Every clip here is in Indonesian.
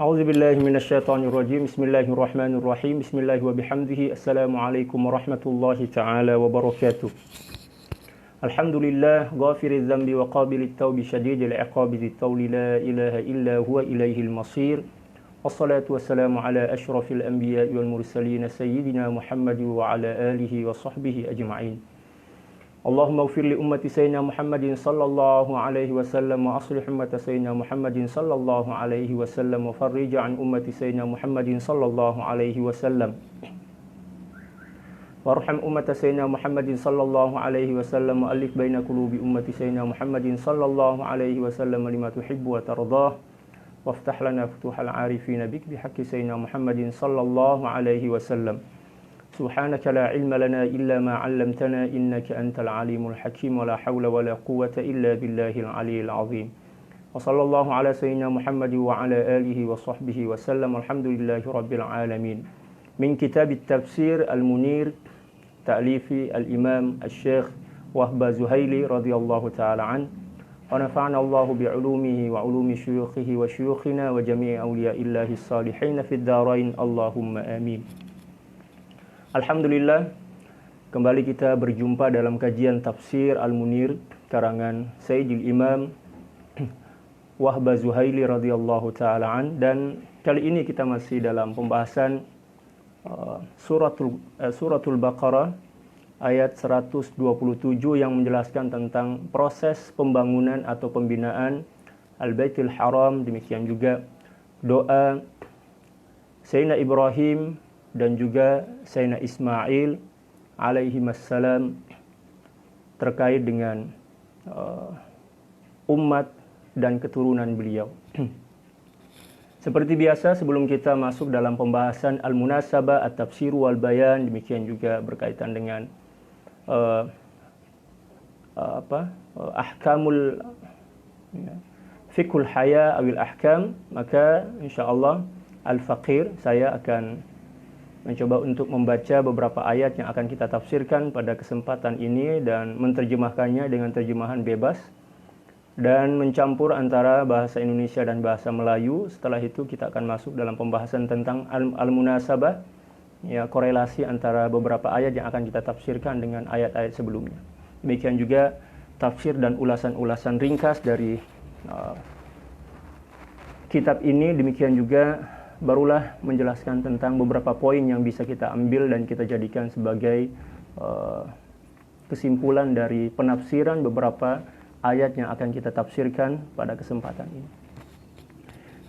A'udzu billahi minasyaitonir rajim. Bismillahirrahmanirrahim. Bismillahi wa bihamdihi. Assalamualaikum warahmatullahi taala wabarakatuh. Alhamdulillah ghafiriz dzambi wa qabilit taubi syadidil iqabi dzit tauli la ilaha illa huwa ilaihil masir. Wassalatu wassalamu ala asyrafil anbiya'i wal mursalin sayyidina Muhammad wa ala alihi wa sahbihi ajma'in. Allahumma ighfir li ummati sayyidina Muhammadin sallallahu alaihi wasallam wa aslih ummata sayyidina Muhammadin sallallahu alaihi wasallam wa farrij an ummati sayyidina Muhammadin sallallahu alaihi wasallam. Warham ummata sayyidina Muhammadin sallallahu alaihi wasallam wa alif baina qulubi ummati sayyidina Muhammadin sallallahu alaihi wasallam lima tuhibbu wa tardah. Waftah lana futuhal arifin bik bihaqqi sayyidina Muhammadin sallallahu alaihi wasallam. Subhanaka la ilma lana illa ma 'allamtana innaka antal alimul hakim wa la hawla wa la quwwata illa billahil aliyyil azim. Wa sallallahu ala sayyidina Muhammad wa ala alihi wa sahbihi wa sallam. Alhamdulillahi rabbil alamin. Min kitab at-tafsir al-munir ta'lifi al-imam al-syekh Wahba Zuhaili radhiyallahu ta'ala an. Wa nafa'ana Allahu bi'ulumihi wa ulumi syuyukhihi wa syuyukhina wa jami'i awliya'illahi as-salihin fid dharain. Allahumma amin. Alhamdulillah, kembali kita berjumpa dalam kajian tafsir Al-Munir karangan Sayyidil Imam Wahba Zuhaili radhiyallahu ta'ala an. Dan kali ini kita masih dalam pembahasan suratul Baqarah ayat 127 yang menjelaskan tentang proses pembangunan atau pembinaan Al-Baitul Haram. Demikian juga doa Sayyidina Ibrahim dan juga Sayyidina Ismail alaihimassalam terkait dengan umat dan keturunan beliau. Seperti biasa, sebelum kita masuk dalam pembahasan al-munasabah, at-tafsir wal bayan, demikian juga berkaitan dengan ahkamul fiqhul haya awil ahkam, maka insyaallah al-faqir saya akan mencoba untuk membaca beberapa ayat yang akan kita tafsirkan pada kesempatan ini dan menerjemahkannya dengan terjemahan bebas dan mencampur antara bahasa Indonesia dan bahasa Melayu. Setelah itu kita akan masuk dalam pembahasan tentang al-munasabah, ya, korelasi antara beberapa ayat yang akan kita tafsirkan dengan ayat-ayat sebelumnya. Demikian juga tafsir dan ulasan-ulasan ringkas dari kitab ini. Demikian juga barulah menjelaskan tentang beberapa poin yang bisa kita ambil dan kita jadikan sebagai kesimpulan dari penafsiran beberapa ayat yang akan kita tafsirkan pada kesempatan ini.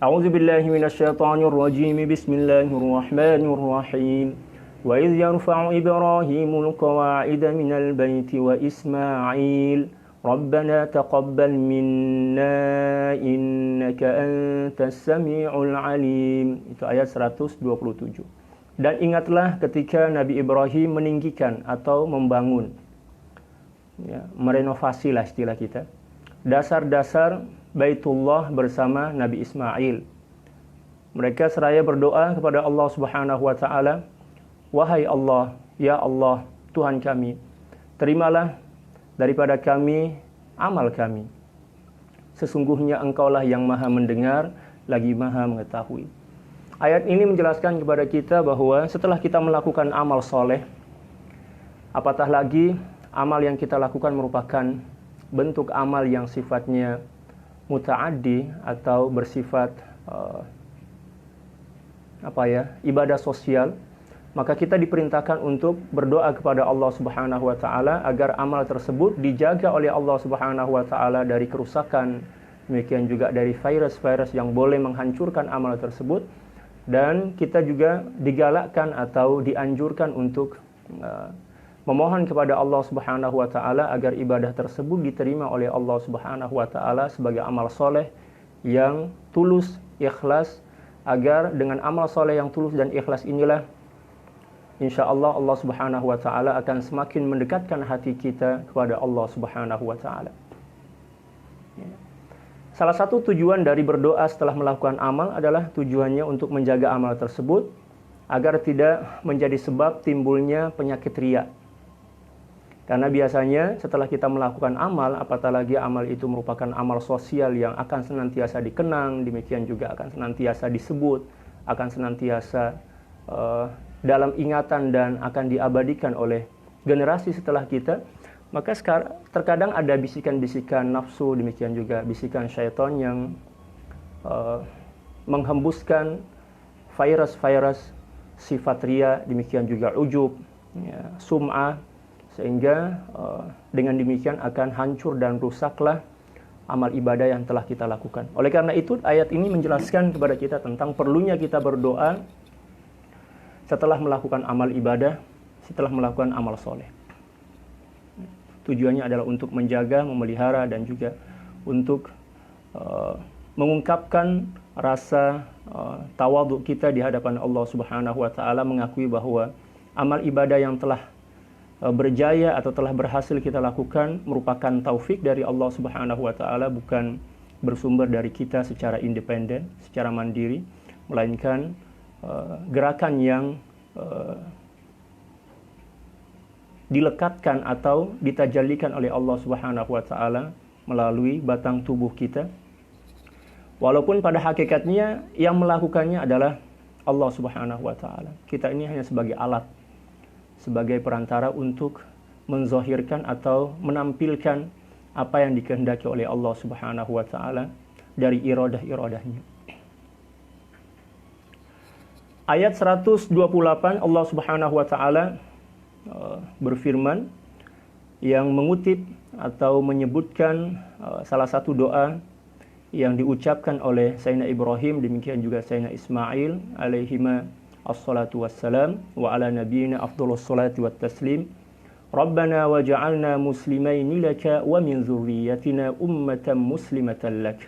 A'udzu billahi minasyaitonir rajim. Bismillahirrahmanirrahim. Wa idz yarfa'u Ibrahimul qawa'ida minal baiti wa Ismail Rabbana taqabbal minna innaka antas sami'ul alim. Itu ayat 127. Dan ingatlah ketika Nabi Ibrahim meninggikan atau membangun, ya, merenovasi lah istilah kita, dasar-dasar Baitullah bersama Nabi Ismail. Mereka seraya berdoa kepada Allah Subhanahu wa taala, "Wahai Allah, ya Allah, Tuhan kami, terimalah daripada kami amal kami. Sesungguhnya Engkaulah yang Maha mendengar lagi Maha mengetahui." Ayat ini menjelaskan kepada kita bahwa setelah kita melakukan amal soleh, apatah lagi amal yang kita lakukan merupakan bentuk amal yang sifatnya muta'addi atau bersifat ibadah sosial, maka kita diperintahkan untuk berdoa kepada Allah Subhanahu wa taala agar amal tersebut dijaga oleh Allah Subhanahu wa taala dari kerusakan, demikian juga dari virus-virus yang boleh menghancurkan amal tersebut. Dan kita juga digalakkan atau dianjurkan untuk memohon kepada Allah Subhanahu wa taala agar ibadah tersebut diterima oleh Allah Subhanahu wa taala sebagai amal soleh yang tulus, ikhlas, agar dengan amal soleh yang tulus dan ikhlas inilah insyaallah Allah Subhanahu wa taala akan semakin mendekatkan hati kita kepada Allah Subhanahu wa taala. Salah satu tujuan dari berdoa setelah melakukan amal adalah tujuannya untuk menjaga amal tersebut agar tidak menjadi sebab timbulnya penyakit riya. Karena biasanya setelah kita melakukan amal, apatah lagi amal itu merupakan amal sosial yang akan senantiasa dikenang, demikian juga akan senantiasa disebut, akan senantiasa dalam ingatan dan akan diabadikan oleh generasi setelah kita, maka terkadang ada bisikan-bisikan nafsu, demikian juga bisikan syaitan yang menghembuskan virus-virus sifat ria, demikian juga ujub, ya, sum'ah, sehingga dengan demikian akan hancur dan rusaklah amal ibadah yang telah kita lakukan. Oleh karena itu, ayat ini menjelaskan kepada kita tentang perlunya kita berdoa setelah melakukan amal ibadah, setelah melakukan amal soleh. Tujuannya adalah untuk menjaga, memelihara, dan juga untuk mengungkapkan rasa tawadhu kita di hadapan Allah Subhanahu wa taala, mengakui bahwa amal ibadah yang telah berjaya atau telah berhasil kita lakukan merupakan taufik dari Allah Subhanahu wa taala, bukan bersumber dari kita secara independen, secara mandiri, melainkan gerakan yang dilekatkan atau ditajallikan oleh Allah Subhanahu wa taala melalui batang tubuh kita. Walaupun pada hakikatnya yang melakukannya adalah Allah Subhanahu wa taala. Kita ini hanya sebagai alat, sebagai perantara untuk menzahirkan atau menampilkan apa yang dikehendaki oleh Allah Subhanahu wa taala dari iradah-iradahnya. Ayat 128 Allah Subhanahu wa taala berfirman yang mengutip atau menyebutkan salah satu doa yang diucapkan oleh Sayyidina Ibrahim, demikian juga Sayyidina Ismail alaihima assalatu wassalam, wa ala nabiyyina afdhalus salati wat taslim. Rabbana waj'alna muslimaini laka wa min dzurriyyatina ummatan muslimatan lak.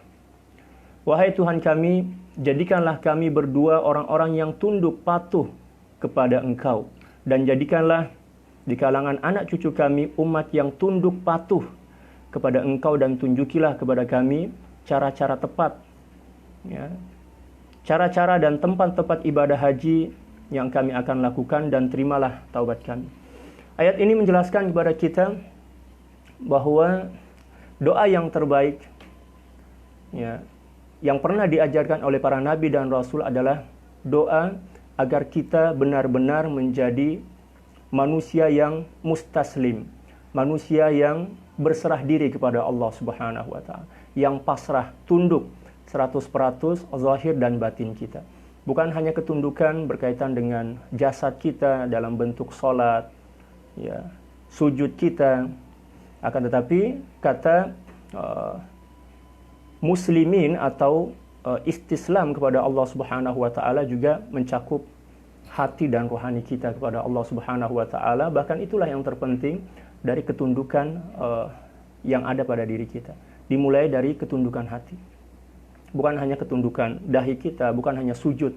Wahai Tuhan kami, jadikanlah kami berdua orang-orang yang tunduk patuh kepada Engkau, dan jadikanlah di kalangan anak cucu kami umat yang tunduk patuh kepada Engkau, dan tunjukilah kepada kami cara-cara tepat, ya, cara-cara dan tempat-tempat ibadah haji yang kami akan lakukan, dan terimalah taubat kami. Ayat ini menjelaskan kepada kita bahwa doa yang terbaik, ya, yang pernah diajarkan oleh para nabi dan rasul adalah doa agar kita benar-benar menjadi manusia yang mustaslim, manusia yang berserah diri kepada Allah Subhanahu wa taala, yang pasrah, tunduk 100% zahir dan batin kita. Bukan hanya ketundukan berkaitan dengan jasad kita dalam bentuk salat, ya, sujud kita, akan tetapi kata muslimin atau istislam kepada Allah Subhanahu wa taala juga mencakup hati dan rohani kita kepada Allah Subhanahu wa taala. Bahkan itulah yang terpenting dari ketundukan yang ada pada diri kita. Dimulai dari ketundukan hati. Bukan hanya ketundukan dahi kita, bukan hanya sujud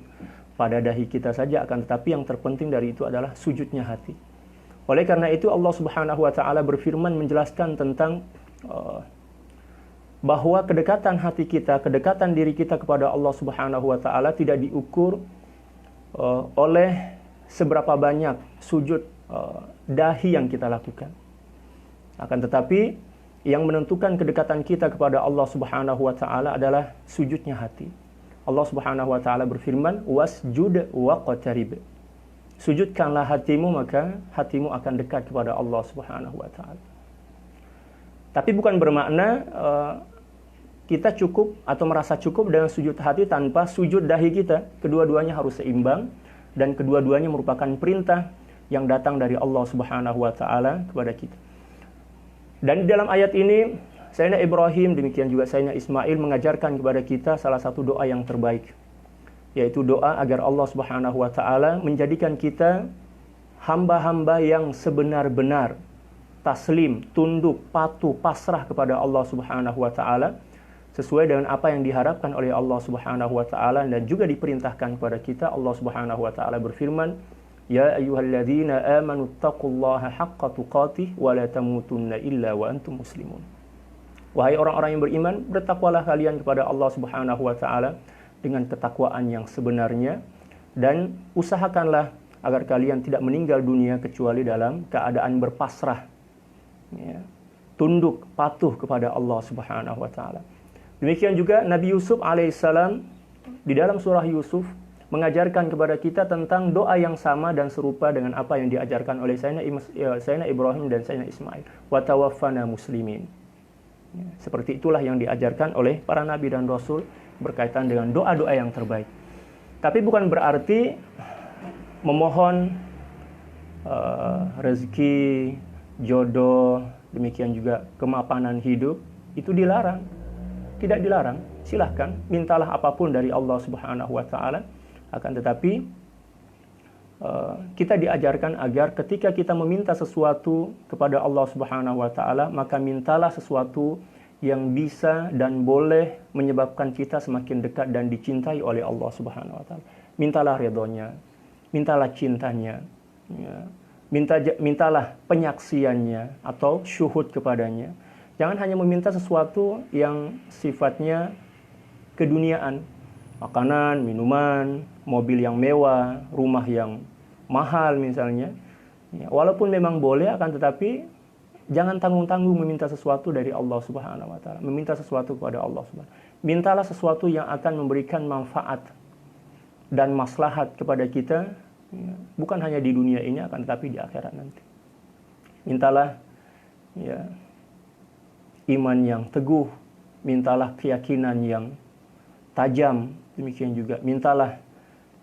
pada dahi kita saja, akan tetapi yang terpenting dari itu adalah sujudnya hati. Oleh karena itu Allah Subhanahu wa taala berfirman menjelaskan tentang bahwa kedekatan hati kita, kedekatan diri kita kepada Allah Subhanahu wa taala tidak diukur oleh seberapa banyak sujud dahi yang kita lakukan. Akan tetapi yang menentukan kedekatan kita kepada Allah Subhanahu wa taala adalah sujudnya hati. Allah Subhanahu wa taala berfirman, "Wasjud waqtarib." Sujudkanlah hatimu, maka hatimu akan dekat kepada Allah Subhanahu wa taala. Tapi bukan bermakna kita cukup atau merasa cukup dengan sujud hati tanpa sujud dahi kita. Kedua-duanya harus seimbang, dan kedua-duanya merupakan perintah yang datang dari Allah Subhanahu wa taala kepada kita. Dan di dalam ayat ini Sayyidina Ibrahim, demikian juga Sayyidina Ismail mengajarkan kepada kita salah satu doa yang terbaik, yaitu doa agar Allah Subhanahu wa taala menjadikan kita hamba-hamba yang sebenar-benar taslim, tunduk, patuh, pasrah kepada Allah Subhanahu wa taala sesuai dengan apa yang diharapkan oleh Allah Subhanahu wa taala dan juga diperintahkan kepada kita. Allah Subhanahu wa taala berfirman, "Ya ayyuhalladzina amanu taqullaha haqqa tuqatih wa la tamutunna illa wa antum muslimun." Wahai orang-orang yang beriman, bertakwalah kalian kepada Allah Subhanahu wa taala dengan ketakwaan yang sebenarnya, dan usahakanlah agar kalian tidak meninggal dunia kecuali dalam keadaan berpasrah ya, tunduk, patuh kepada Allah Subhanahu wa taala. Demikian juga Nabi Yusuf alaihissalam di dalam surah Yusuf mengajarkan kepada kita tentang doa yang sama dan serupa dengan apa yang diajarkan oleh Sayyidina Ibrahim dan Sayyidina Ismail. Wa tawaffana muslimin. Ya, seperti itulah yang diajarkan oleh para nabi dan rasul berkaitan dengan doa-doa yang terbaik. Tapi bukan berarti memohon rezeki, jodoh, demikian juga kemapanan hidup itu dilarang. Tidak dilarang, silahkan mintalah apapun dari Allah Subhanahu wa taala. Akan tetapi kita diajarkan agar ketika kita meminta sesuatu kepada Allah Subhanahu wa taala, maka mintalah sesuatu yang bisa dan boleh menyebabkan kita semakin dekat dan dicintai oleh Allah Subhanahu wa taala. Mintalah ridhonya, mintalah cintanya, ya. Mintalah penyaksiannya atau syuhud kepadanya. Jangan hanya meminta sesuatu yang sifatnya keduniaan, makanan, minuman, mobil yang mewah, rumah yang mahal misalnya. Ya, walaupun memang boleh, akan tetapi jangan tanggung-tanggung meminta sesuatu dari Allah Subhanahu wa taala, meminta sesuatu kepada Allah Subhanahu. Mintalah sesuatu yang akan memberikan manfaat dan maslahat kepada kita, ya, bukan hanya di dunia ini, akan tetapi di akhirat nanti. Mintalah ya iman yang teguh, mintalah keyakinan yang tajam, demikian juga mintalah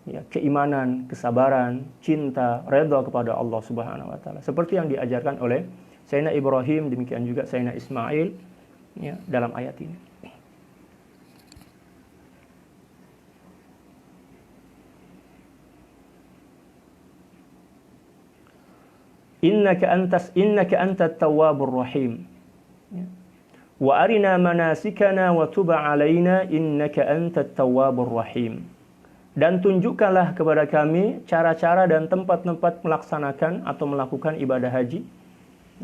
ya keimanan, kesabaran, cinta, redha kepada Allah Subhanahu wa taala. Seperti yang diajarkan oleh Sayyidina Ibrahim, demikian juga Sayyidina Ismail ya dalam ayat ini. Innaka antat tawwabur rahim. Ya. Wa arina manasikana wa tub 'alaina innaka antat tawwabur rahim. Dan tunjukkanlah kepada kami cara-cara dan tempat-tempat melaksanakan atau melakukan ibadah haji,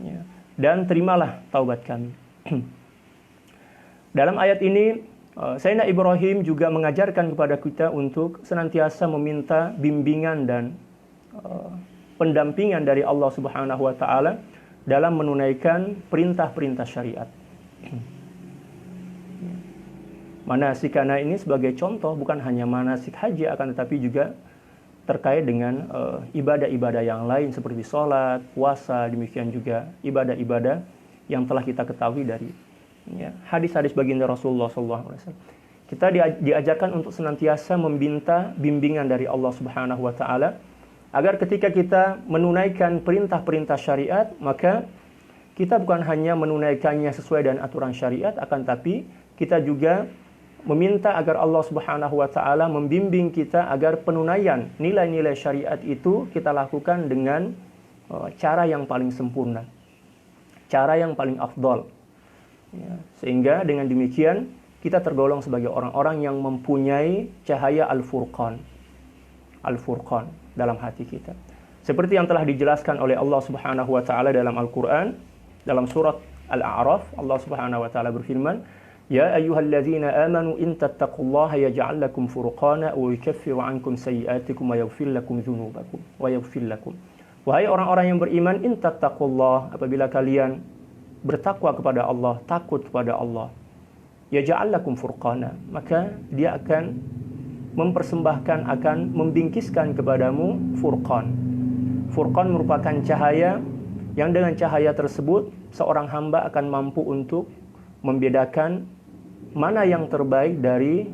ya, dan terimalah taubat kami. Dalam ayat ini Sayyidina Ibrahim juga mengajarkan kepada kita untuk senantiasa meminta bimbingan dan pendampingan dari Allah Subhanahu wa taala dalam menunaikan perintah-perintah syariat. Manasikana ini sebagai contoh bukan hanya manasik haji, akan tetapi juga terkait dengan ibadah-ibadah yang lain seperti sholat, puasa, demikian juga ibadah-ibadah yang telah kita ketahui dari ya, hadis-hadis baginda Rasulullah SAW. Kita diajarkan untuk senantiasa meminta bimbingan dari Allah Subhanahu wa taala agar ketika kita menunaikan perintah-perintah syariat, maka kita bukan hanya menunaikannya sesuai dengan aturan syariat, akan tapi kita juga meminta agar Allah Subhanahu wa taala membimbing kita agar penunaian nilai-nilai syariat itu kita lakukan dengan cara yang paling sempurna, cara yang paling afdal. Ya, sehingga dengan demikian kita tergolong sebagai orang-orang yang mempunyai cahaya Al-Furqan dalam hati kita. Seperti yang telah dijelaskan oleh Allah Subhanahu wa taala dalam Al-Qur'an, dalam surat Al-A'raf, Allah Subhanahu wa taala berfirman, "Ya ayyuhalladzina amanu in tattaqullaha yaj'al lakum furqana wa yukaffiru 'ankum sayyi'atikum wa yaghfir lakum dzunubakum wa yaghfir lakum." Wahai orang-orang yang beriman, in tattaqullah, apabila kalian bertakwa kepada Allah, takut kepada Allah, yaj'al lakum furqana, maka dia akan mempersembahkan, akan membingkiskan kepadamu furqan. Furqan merupakan cahaya yang dengan cahaya tersebut seorang hamba akan mampu untuk membedakan mana yang terbaik dari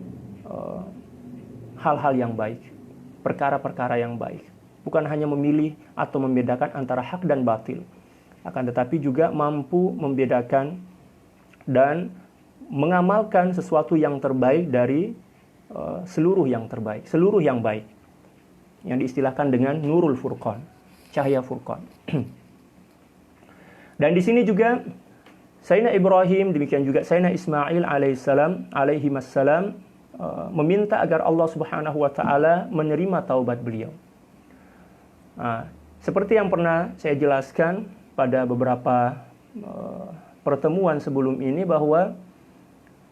hal-hal yang baik, perkara-perkara yang baik. Bukan hanya memilih atau membedakan antara hak dan batil, akan tetapi juga mampu membedakan dan mengamalkan sesuatu yang terbaik dari seluruh yang terbaik, seluruh yang baik, yang diistilahkan dengan Nurul Furqan, cahaya Furqan. Dan di sini juga Sayyidina Ibrahim, demikian juga Sayyidina Ismail alaihimassalam meminta agar Allah Subhanahu wa taala menerima taubat beliau. Seperti yang pernah saya jelaskan pada beberapa pertemuan sebelum ini, bahwa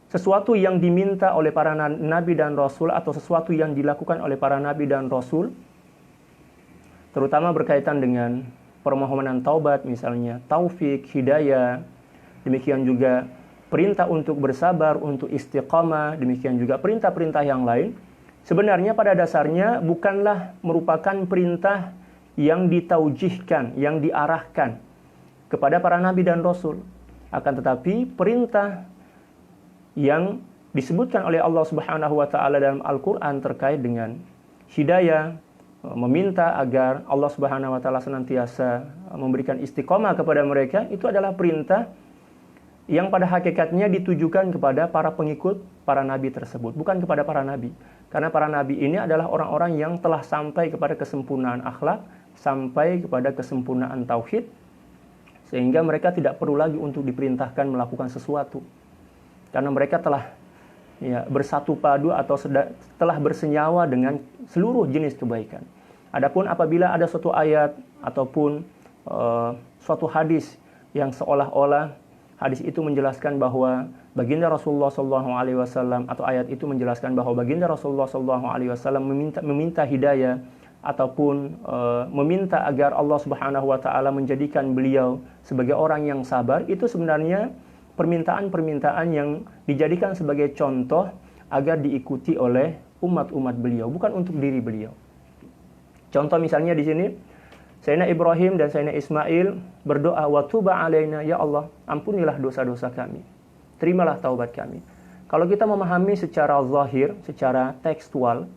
sesuatu yang diminta oleh para nabi dan rasul atau sesuatu yang dilakukan oleh para nabi dan rasul, terutama berkaitan dengan permohonan taubat misalnya, taufik, hidayah, demikian juga perintah untuk bersabar, untuk istiqamah, demikian juga perintah-perintah yang lain, sebenarnya pada dasarnya bukanlah merupakan perintah yang ditaujihkan, yang diarahkan kepada para nabi dan rasul. Akan tetapi perintah yang disebutkan oleh Allah Subhanahu wa taala dalam Al-Qur'an terkait dengan hidayah, meminta agar Allah Subhanahu wa taala senantiasa memberikan istiqomah kepada mereka, itu adalah perintah yang pada hakikatnya ditujukan kepada para pengikut para nabi tersebut, bukan kepada para nabi. Karena para nabi ini adalah orang-orang yang telah sampai kepada kesempurnaan akhlak, sampai kepada kesempurnaan tauhid, sehingga mereka tidak perlu lagi untuk diperintahkan melakukan sesuatu. Karena mereka telah bersatu padu atau telah bersenyawa dengan seluruh jenis kebaikan. Adapun apabila ada suatu ayat ataupun suatu hadis yang seolah-olah hadis itu menjelaskan bahwa baginda Rasulullah SAW atau ayat itu menjelaskan bahwa baginda Rasulullah SAW meminta hidayah ataupun meminta agar Allah Subhanahu wa taala menjadikan beliau sebagai orang yang sabar, itu sebenarnya permintaan-permintaan yang dijadikan sebagai contoh agar diikuti oleh umat-umat beliau, bukan untuk diri beliau. Contoh misalnya di sini, Sayyidina Ibrahim dan Sayyidina Ismail berdoa, wa tuba alaina, ya Allah, ampunilah dosa-dosa kami, terimalah taubat kami. Kalau kita memahami secara zahir, secara tekstual,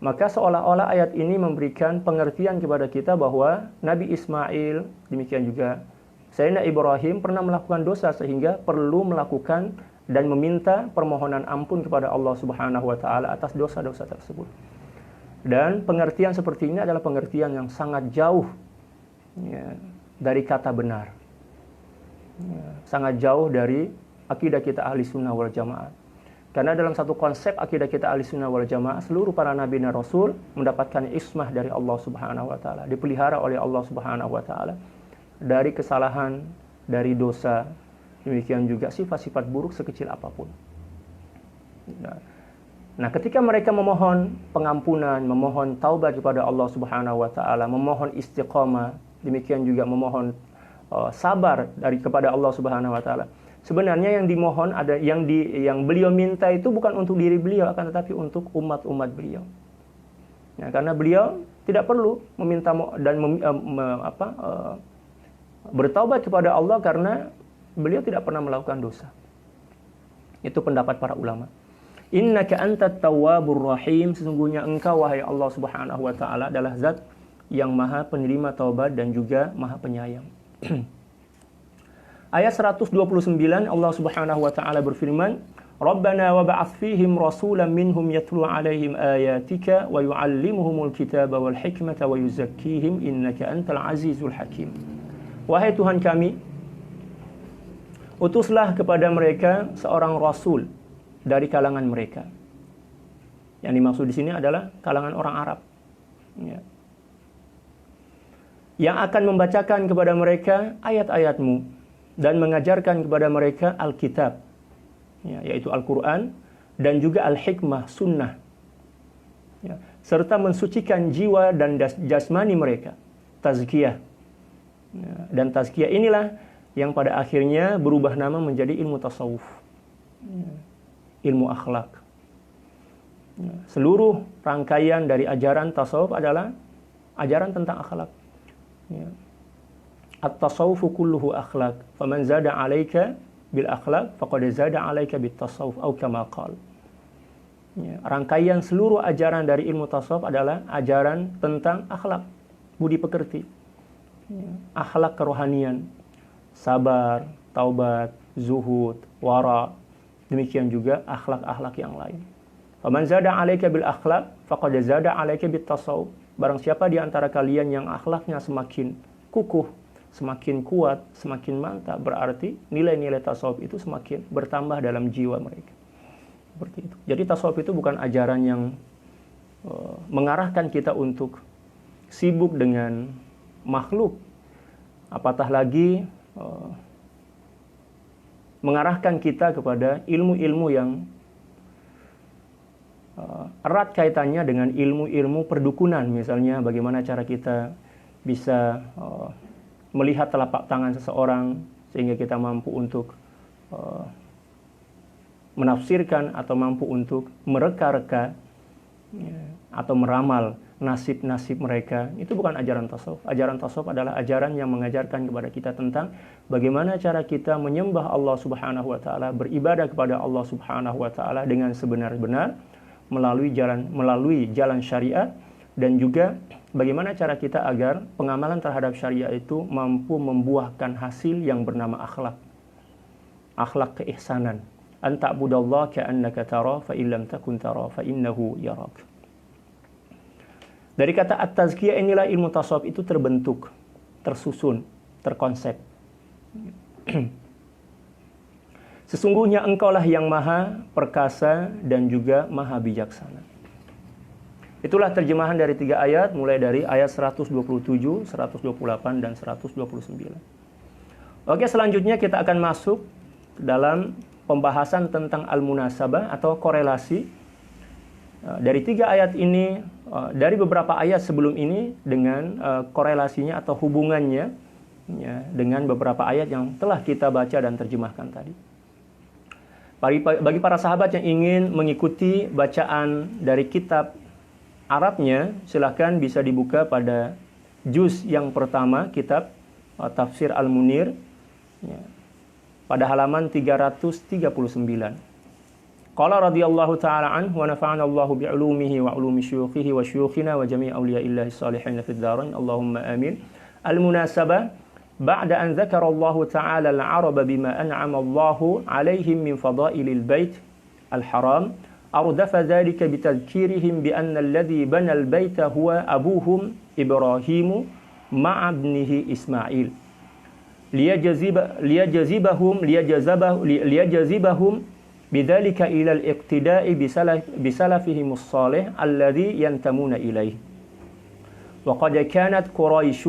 maka seolah-olah ayat ini memberikan pengertian kepada kita bahwa Nabi Ismail, demikian juga Sayyidina Ibrahim pernah melakukan dosa sehingga perlu melakukan dan meminta permohonan ampun kepada Allah Subhanahu wa taala atas dosa-dosa tersebut. Dan pengertian seperti ini adalah pengertian yang sangat jauh dari kata benar. Sangat jauh dari akidah kita ahli sunnah wal jamaah. Karena dalam satu konsep akidah kita ahli sunnah wal jamaah, seluruh para nabi dan rasul mendapatkan ismah dari Allah Subhanahu wa taala, dipelihara oleh Allah Subhanahu wa taala dari kesalahan, dari dosa, demikian juga sifat-sifat buruk sekecil apapun. Nah, ketika mereka memohon pengampunan, memohon taubat kepada Allah Subhanahu wa taala, memohon istiqamah, demikian juga memohon sabar kepada Allah Subhanahu wa taala, sebenarnya yang dimohon ada yang beliau minta itu bukan untuk diri beliau, akan tetapi untuk umat-umat beliau. Ya, karena beliau tidak perlu meminta dan bertaubat kepada Allah karena beliau tidak pernah melakukan dosa. Itu pendapat para ulama. Innaka antat tawwabur rahim, sesungguhnya engkau wahai Allah Subhanahu wa taala adalah zat yang maha penerima taubat dan juga maha penyayang. Ayat 129 Allah Subhanahu wa taala berfirman, Rabbana wa ba'ath fihim rasulan minhum yatlu 'alaihim ayatika wa yu'allimuhumul kitaba wal hikmata wa yuzakkihim innaka antal azizul hakim. Wahai Tuhan kami, utuslah kepada mereka seorang rasul dari kalangan mereka. Yang dimaksud di sini adalah kalangan orang Arab. Ya. Yang akan membacakan kepada mereka ayat-ayat-Mu dan mengajarkan kepada mereka Alkitab, ya, yaitu Al-Quran, dan juga Al-Hikmah, Sunnah, ya, serta mensucikan jiwa dan jasmani mereka, tazkiyah. Ya, dan tazkiyah inilah yang pada akhirnya berubah nama menjadi ilmu tasawuf, ya, ilmu akhlak. Ya, seluruh rangkaian dari ajaran tasawuf adalah ajaran tentang akhlak. Ya. At-tasawufu kulluhu akhlak, faman zada 'alaika bil akhlak faqad zada 'alaika bit tasawuf atau kama qala. Ya, rangkaian seluruh ajaran dari ilmu tasawuf adalah ajaran tentang akhlak, budi pekerti. Ya, akhlak kerohanian, sabar, taubat, zuhud, wara, demikian juga akhlak-akhlak yang lain. Faman zada 'alaika bil akhlak faqad zada 'alaika bit tasawuf. Barang siapa di antara kalian yang akhlaknya semakin kukuh, semakin kuat, semakin mantap, berarti nilai-nilai tasawuf itu semakin bertambah dalam jiwa mereka. Seperti itu. Jadi tasawuf itu bukan ajaran yang mengarahkan kita untuk sibuk dengan makhluk, apatah lagi mengarahkan kita kepada ilmu-ilmu yang erat kaitannya dengan ilmu-ilmu perdukunan, misalnya bagaimana cara kita bisa melihat telapak tangan seseorang sehingga kita mampu untuk menafsirkan atau mampu untuk mereka-reka atau meramal nasib-nasib mereka. Itu bukan ajaran tasawuf. Ajaran tasawuf adalah ajaran yang mengajarkan kepada kita tentang bagaimana cara kita menyembah Allah Subhanahu wa taala, beribadah kepada Allah Subhanahu wa taala dengan sebenar-benar melalui jalan syariat, dan juga bagaimana cara kita agar pengamalan terhadap syariat itu mampu membuahkan hasil yang bernama akhlak. Akhlak keihsanan. An ta'budallaha ka'annaka tara fa illam takun tara fa innahu yarak. Dari kata at-tazkiyah inilah ilmu tasawuf itu terbentuk, tersusun, terkonsep. Sesungguhnya engkaulah yang maha perkasa dan juga maha bijaksana. Itulah terjemahan dari 3 ayat, mulai dari ayat 127, 128, dan 129. Oke, selanjutnya kita akan masuk dalam pembahasan tentang al-munasabah atau korelasi. Dari 3 ayat ini, dari beberapa ayat sebelum ini dengan korelasinya atau hubungannya dengan beberapa ayat yang telah kita baca dan terjemahkan tadi. Bagi para sahabat yang ingin mengikuti bacaan dari kitab Arabnya, silakan bisa dibuka pada juz yang pertama, kitab Tafsir Al-Munir, pada halaman 339. Qala radhiyallahu ta'ala anhu wa nafa'ana Allahu bi'ulumihi wa 'ulumi syuyukhihi wa syuyukhina wa jami' awliya'illahi shalihin fid dharain Allahumma amin. Al-munasabah ba'da an dzakara Allahu ta'ala al-'araba bima an'ama Allahu 'alaihim min fada'ilil bait al-haram ardafa dhalika bitadhkirihim bi anna alladhi bana al-baita huwa abuhum Ibrahim ma'a ibnihi Ismail liyajazibahum bidzalika ila al-iqtida'i bisalafihimus salih alladhi yantamuna ilaih. Wa qad kanat Quraisy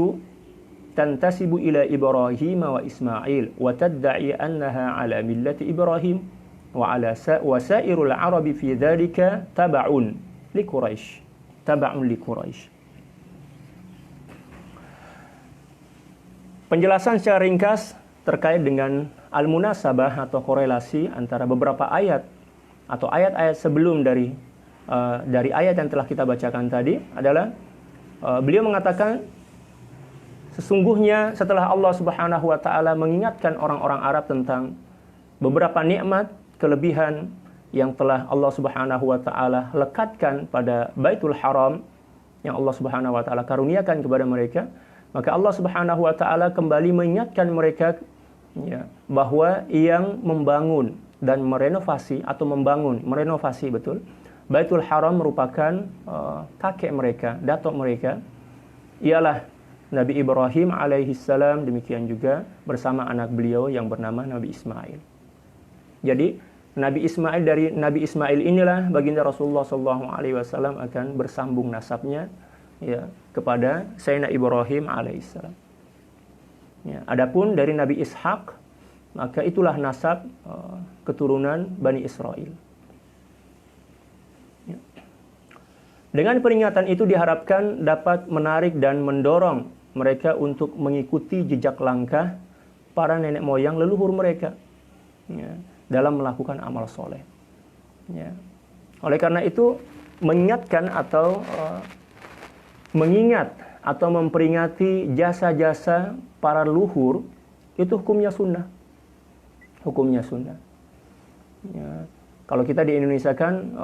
tantasibu ila Ibrahim wa Ismail wa tad'i annaha ala millati Ibrahim wa ala sairul arabi fi dzalika tab'un li Quraisy. Penjelasan secara ringkas terkait dengan al-munasabah atau korelasi antara beberapa ayat atau ayat-ayat sebelum dari ayat yang telah kita bacakan tadi adalah beliau mengatakan sesungguhnya setelah Allah Subhanahu wa taala mengingatkan orang-orang Arab tentang beberapa nikmat, kelebihan yang telah Allah Subhanahu wa taala lekatkan pada Baitul Haram yang Allah Subhanahu wa taala karuniakan kepada mereka, maka Allah Subhanahu wa taala kembali mengingatkan mereka bahwa yang membangun dan merenovasi betul Baitul Haram merupakan kakek mereka, datuk mereka, ialah Nabi Ibrahim alaihissalam, demikian juga bersama anak beliau yang bernama Nabi Ismail. Jadi dari Nabi Ismail inilah baginda Rasulullah SAW akan bersambung nasabnya kepada Sayyidina Ibrahim alaihissalam. Adapun dari Nabi Ishak, maka itulah nasab keturunan Bani Israel. Dengan peringatan itu diharapkan dapat menarik dan mendorong mereka untuk mengikuti jejak langkah para nenek moyang leluhur mereka dalam melakukan amal soleh. Oleh karena itu mengingatkan atau mengingat atau memperingati jasa-jasa para leluhur itu hukumnya sunnah. Kalau kita di Indonesia kan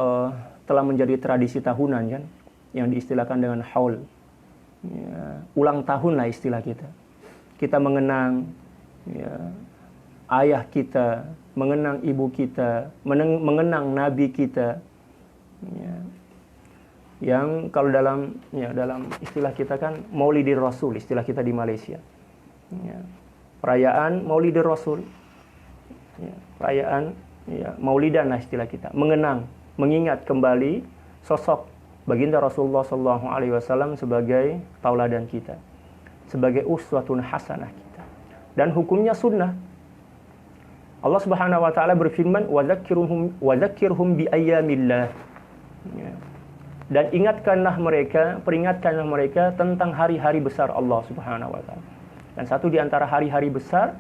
telah menjadi tradisi tahunan kan, yang diistilahkan dengan haul. Ulang tahun lah istilah kita. Kita mengenang ayah kita, mengenang ibu kita, mengenang nabi kita. Yang kalau dalam istilah kita kan Maulidir Rasul, istilah kita di Malaysia. Perayaan Maulidir Rasul. Perayaan Maulidan lah istilah kita. Mengenang, mengingat kembali sosok baginda Rasulullah SAW sebagai tauladan kita, sebagai uswatun hasanah kita, dan hukumnya sunnah. Allah Subhanahu wa taala berfirman, wa dzakkirhum bi ayyamillah. Dan peringatkanlah mereka tentang hari-hari besar Allah Subhanahu wa taala. Dan satu di antara hari-hari besar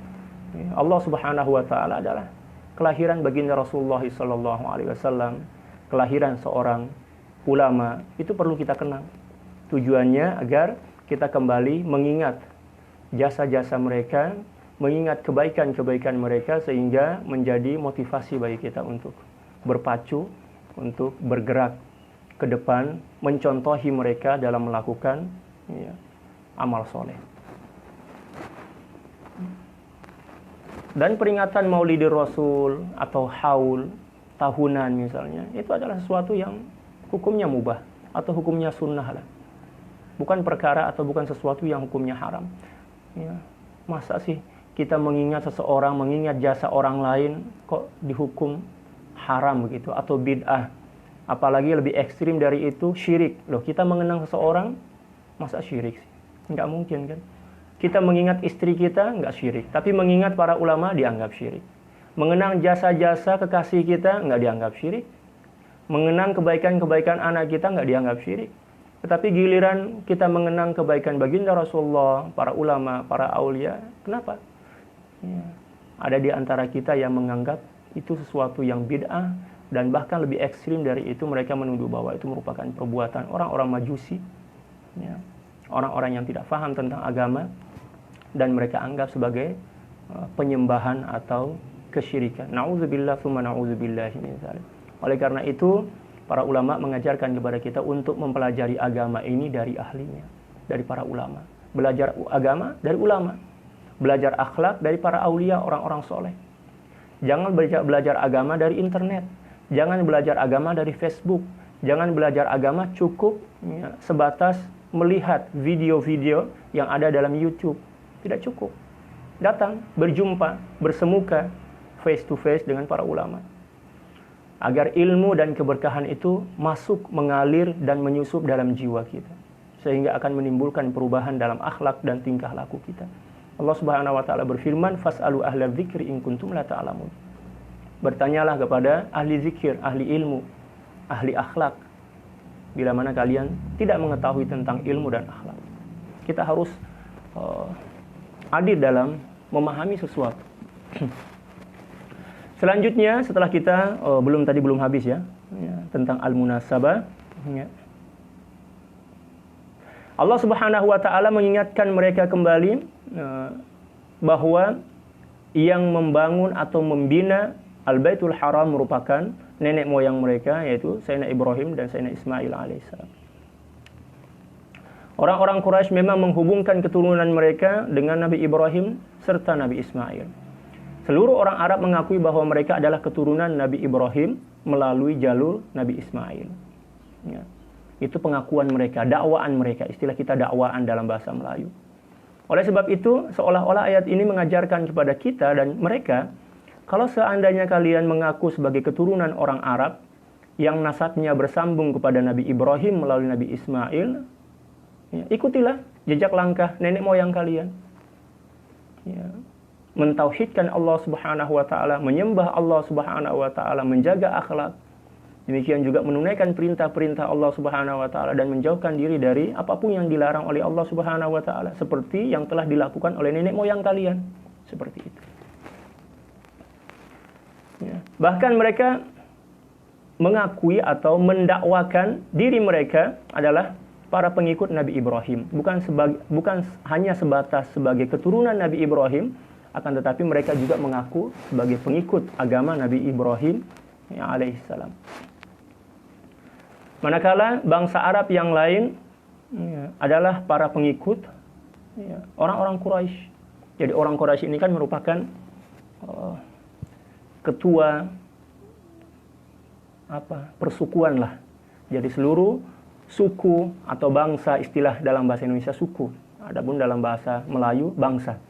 Allah Subhanahu wa taala adalah kelahiran baginda Rasulullah sallallahu alaihi wasallam, kelahiran seorang ulama. Itu perlu kita kenang. Tujuannya agar kita kembali mengingat jasa-jasa mereka, mengingat kebaikan-kebaikan mereka, sehingga menjadi motivasi bagi kita untuk berpacu, untuk bergerak ke depan, mencontohi mereka dalam melakukan amal soleh. Dan peringatan Maulidir Rasul atau haul tahunan misalnya, itu adalah sesuatu yang hukumnya mubah atau hukumnya sunnah lah. Bukan perkara atau bukan sesuatu yang hukumnya haram. Ya, masa sih kita mengingat seseorang, mengingat jasa orang lain kok dihukum haram begitu atau bid'ah? Apalagi lebih ekstrim dari itu, syirik. Loh, kita mengenang seseorang, masa syirik sih? Nggak mungkin kan? Kita mengingat istri kita, nggak syirik. Tapi mengingat para ulama, dianggap syirik. Mengenang jasa-jasa kekasih kita, nggak dianggap syirik. Mengenang kebaikan-kebaikan anak kita, nggak dianggap syirik. Tetapi giliran kita mengenang kebaikan baginda Rasulullah, para ulama, para aulia, kenapa? Ya, ada di antara kita yang menganggap itu sesuatu yang bid'ah, dan bahkan lebih ekstrim dari itu, mereka menuduh bahwa itu merupakan perbuatan orang-orang majusi, ya, orang-orang yang tidak paham tentang agama, dan mereka anggap sebagai penyembahan atau kesyirikan. Na'udzubillah tsumma na'udzubillahi min dzalik. Oleh karena itu, para ulama mengajarkan kepada kita untuk mempelajari agama ini dari ahlinya, dari para ulama. Belajar agama dari ulama. Belajar akhlak dari para aulia, orang-orang soleh. Jangan belajar agama dari internet. Jangan belajar agama dari Facebook. Jangan belajar agama cukup sebatas melihat video-video yang ada dalam YouTube. Tidak cukup. Datang, berjumpa, bersemuka, face to face dengan para ulama. Agar ilmu dan keberkahan itu masuk, mengalir, dan menyusup dalam jiwa kita. Sehingga akan menimbulkan perubahan dalam akhlak dan tingkah laku kita. Allah Subhanahu wa ta'ala berfirman, "Fas'alu ahla dzikri in kuntum la ta'lamun." Bertanyalah kepada ahli zikir, ahli ilmu, ahli akhlak, bila mana kalian tidak mengetahui tentang ilmu dan akhlak. Kita harus adil dalam memahami sesuatu. Selanjutnya, setelah kita belum habis ya tentang al-munasabah. Ya. Allah Subhanahu wa taala mengingatkan mereka kembali bahwa yang membangun atau membina Al-Baitul Haram merupakan nenek moyang mereka, yaitu Sayyidina Ibrahim dan Sayyidina Ismail alaihissalam. Orang-orang Quraisy memang menghubungkan keturunan mereka dengan Nabi Ibrahim serta Nabi Ismail. Seluruh orang Arab mengakui bahwa mereka adalah keturunan Nabi Ibrahim melalui jalur Nabi Ismail. Ya. Itu pengakuan mereka, dakwaan mereka. Istilah kita dakwaan dalam bahasa Melayu. Oleh sebab itu, seolah-olah ayat ini mengajarkan kepada kita dan mereka, kalau seandainya kalian mengaku sebagai keturunan orang Arab yang nasabnya bersambung kepada Nabi Ibrahim melalui Nabi Ismail, ya, ikutilah jejak langkah nenek moyang kalian. Ya. Mentauhidkan Allah Subhanahu wa taala, menyembah Allah Subhanahu wa taala, menjaga akhlak. Demikian juga menunaikan perintah-perintah Allah Subhanahu wa taala dan menjauhkan diri dari apapun yang dilarang oleh Allah Subhanahu wa taala, seperti yang telah dilakukan oleh nenek moyang kalian. Seperti itu. Ya. Bahkan mereka mengakui atau mendakwakan diri mereka adalah para pengikut Nabi Ibrahim, bukan hanya sebatas sebagai keturunan Nabi Ibrahim, akan tetapi mereka juga mengaku sebagai pengikut agama Nabi Ibrahim alaihissalam. Manakala bangsa Arab yang lain adalah para pengikut orang-orang Quraisy. Jadi orang Quraisy ini kan merupakan ketua persukuan lah. Jadi seluruh suku atau bangsa, istilah dalam bahasa Indonesia suku, adapun dalam bahasa Melayu bangsa,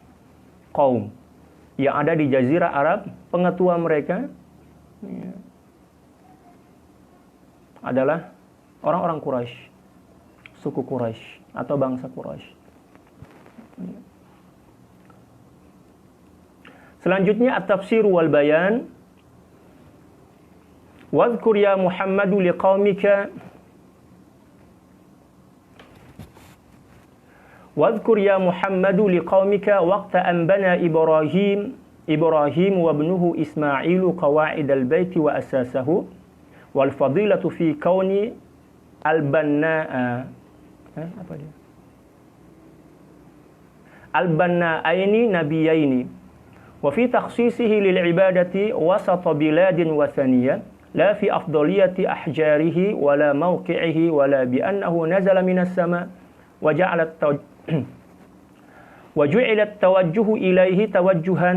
kaum yang ada di Jazirah Arab, pengetua mereka adalah orang-orang Quraisy, suku Quraisy atau bangsa Quraisy. Selanjutnya at-tafsir wal bayan. Wadhkur ya Muhammadu liqaumika Wadhkur ya Muhammadu liqaumika waqta an bana Ibrahim wa ibnuhu Ismailu qawa'idal baiti wa asasahu wal fadilatu fi kauni al-banna'a apa dia? Al-banna'aini nabiyaini wa fi takhsisihi lil ibadati wasata biladin wa thaniyah la fi afdaliyati ahjarihi wa la mawqi'ihi wa la bi annahu nazala minas sama wa ja'ala وجعل التوجه إليه توجها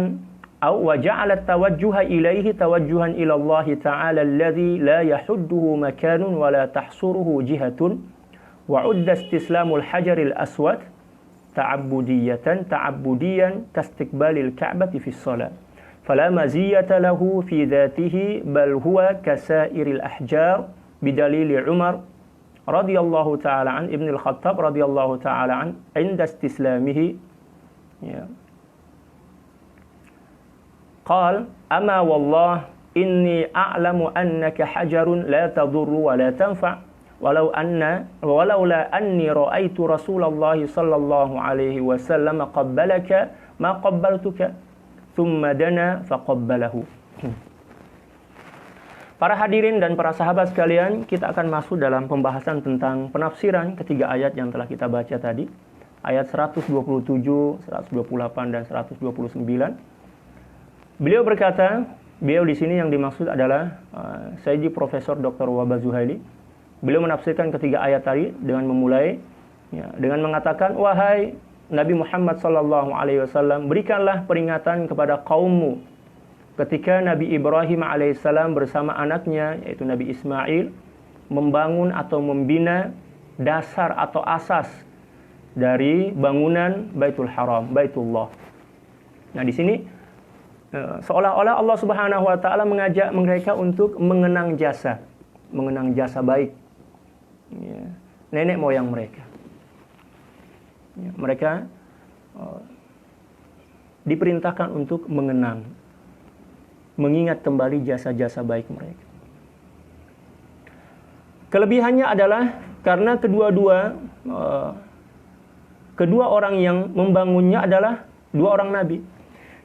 أو وجعل التوجه إليه توجها إلى الله تعالى الذي لا يحده مكان ولا تحصره جهة وعد استسلام الحجر الأسود تعبديا كاستقبال الكعبة في الصلاة فلا مزية له في ذاته بل هو كسائر الأحجار بدليل عمر رضي الله تعالى عن ابن الخطاب رضي الله تعالى عن عند استسلامه قال أما والله إني أعلم أنك حجر لا تضر ولا تنفع ولولا أني رأيت رسول الله صلى الله عليه وسلم قبلك ما قبلتك ثم دنا فقبله. Para hadirin dan para sahabat sekalian, kita akan masuk dalam pembahasan tentang penafsiran ketiga ayat yang telah kita baca tadi. Ayat 127, 128, dan 129. Beliau berkata, beliau di sini yang dimaksud adalah Sayyidi Profesor Dr. Wahbah Zuhaili. Beliau menafsirkan ketiga ayat tadi dengan memulai dengan mengatakan, wahai Nabi Muhammad SAW, berikanlah peringatan kepada kaummu ketika Nabi Ibrahim alaihissalam bersama anaknya, yaitu Nabi Ismail, membangun atau membina dasar atau asas dari bangunan Baitul Haram, Baitullah. Nah, di sini seolah-olah Allah Subhanahu wa taala mengajak mereka untuk mengenang jasa baik nenek moyang mereka. Mereka diperintahkan untuk mengingat kembali jasa-jasa baik mereka. Kelebihannya adalah karena kedua orang yang membangunnya adalah dua orang nabi.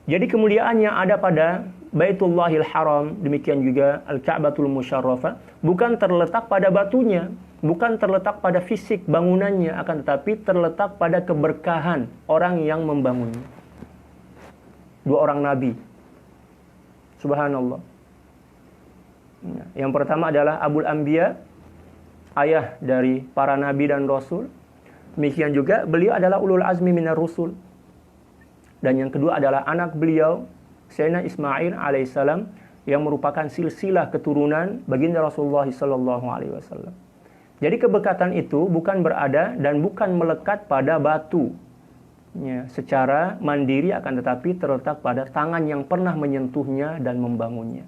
Jadi kemuliaannya ada pada Baitullahil Haram, demikian juga Al-Ka'batul Musyarrafah, bukan terletak pada batunya, bukan terletak pada fisik bangunannya, akan tetapi terletak pada keberkahan orang yang membangunnya. Dua orang nabi. Subhanallah. Yang pertama adalah Abul Anbiya, ayah dari para nabi dan rasul. Demikian juga beliau adalah ulul azmi minar rusul. Dan yang kedua adalah anak beliau, Sayyidina Ismail alaihissalam, yang merupakan silsilah keturunan baginda Rasulullah sallallahu alaihi wasallam. Jadi keberkatan itu bukan berada dan bukan melekat pada batu secara mandiri, akan tetapi terletak pada tangan yang pernah menyentuhnya dan membangunnya.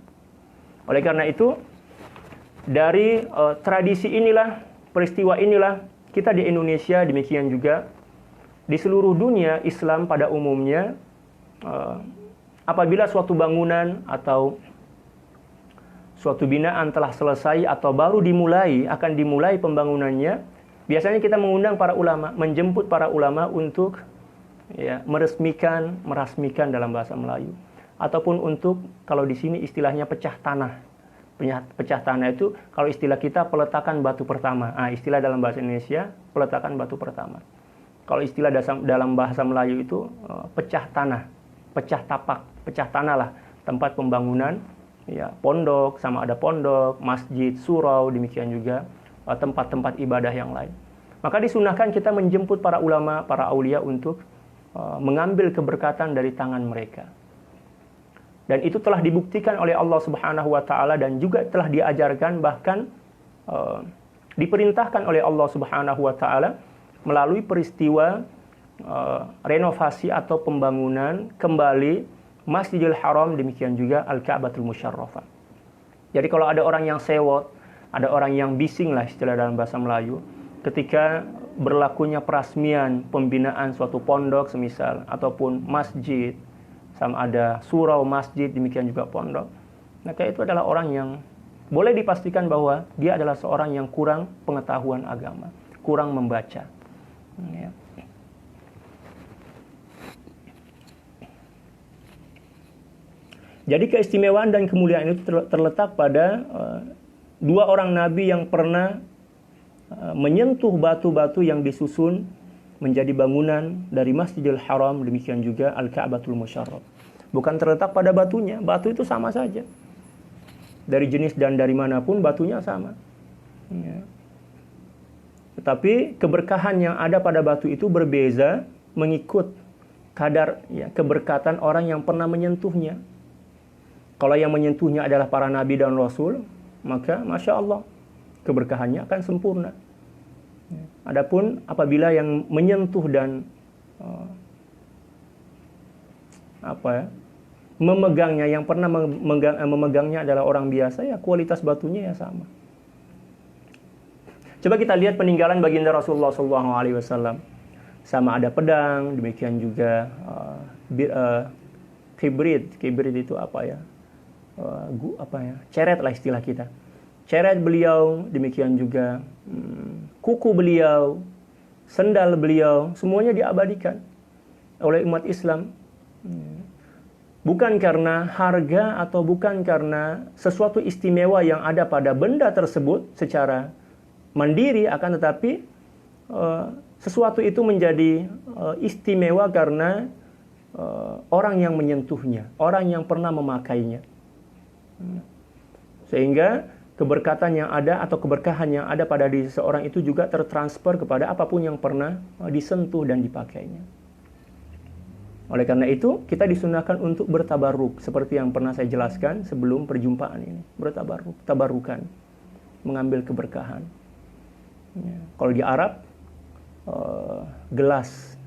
Oleh karena itu, dari tradisi inilah, peristiwa inilah, kita di Indonesia, demikian juga di seluruh dunia Islam pada umumnya, apabila suatu bangunan atau suatu binaan telah selesai atau baru akan dimulai pembangunannya, biasanya kita mengundang para ulama, menjemput para ulama untuk merasmikan dalam bahasa Melayu, ataupun untuk, kalau di sini istilahnya pecah tanah. Pecah tanah itu kalau istilah kita peletakan batu pertama. Istilah dalam bahasa Indonesia peletakan batu pertama. Kalau istilah dalam bahasa Melayu itu pecah tanah, pecah tapak, pecah tanah lah, tempat pembangunan pondok, sama ada pondok, masjid, surau, demikian juga tempat-tempat ibadah yang lain. Maka disunahkan kita menjemput para ulama, para aulia untuk mengambil keberkatan dari tangan mereka. Dan itu telah dibuktikan oleh Allah Subhanahu wa taala dan juga telah diajarkan, bahkan diperintahkan oleh Allah Subhanahu wa taala melalui peristiwa renovasi atau pembangunan kembali Masjidil Haram, demikian juga Al-Ka'batul Musyarrafah. Jadi kalau ada orang yang sewot, ada orang yang bising lah istilah dalam bahasa Melayu, ketika berlakunya perasmian pembinaan suatu pondok semisal, ataupun masjid, sama ada surau masjid, demikian juga pondok, maka itu adalah orang yang boleh dipastikan bahwa dia adalah seorang yang kurang pengetahuan agama, kurang membaca. Jadi keistimewaan dan kemuliaan itu terletak pada dua orang nabi yang pernah menyentuh batu-batu yang disusun menjadi bangunan dari Masjidil Haram, demikian juga Al-Ka'batul Musyarraf. Bukan terletak pada batunya, batu itu sama saja. Dari jenis dan dari manapun batunya sama. Ya. Tetapi keberkahan yang ada pada batu itu berbeza mengikut kadar keberkatan orang yang pernah menyentuhnya. Kalau yang menyentuhnya adalah para nabi dan rasul, maka Masya Allah, keberkahannya akan sempurna. Adapun apabila yang menyentuh dan memegangnya, yang pernah memegangnya adalah orang biasa, ya kualitas batunya ya sama. Coba kita lihat peninggalan baginda Rasulullah SAW. Sama ada pedang, demikian juga kibrit. Kibrit itu ceret lah istilah kita. Ceret beliau, demikian juga kuku beliau, sendal beliau, semuanya diabadikan oleh umat Islam. Bukan karena harga atau bukan karena sesuatu istimewa yang ada pada benda tersebut secara mandiri, akan tetapi sesuatu itu menjadi istimewa karena orang yang menyentuhnya, orang yang pernah memakainya. Sehingga keberkatan yang ada atau keberkahan yang ada pada diri seseorang itu juga tertransfer kepada apapun yang pernah disentuh dan dipakainya. Oleh karena itu, kita disunahkan untuk bertabarruk seperti yang pernah saya jelaskan sebelum perjumpaan ini. Bertabarruk, tabarukan, mengambil keberkahan. Ya. Kalau di Arab, gelas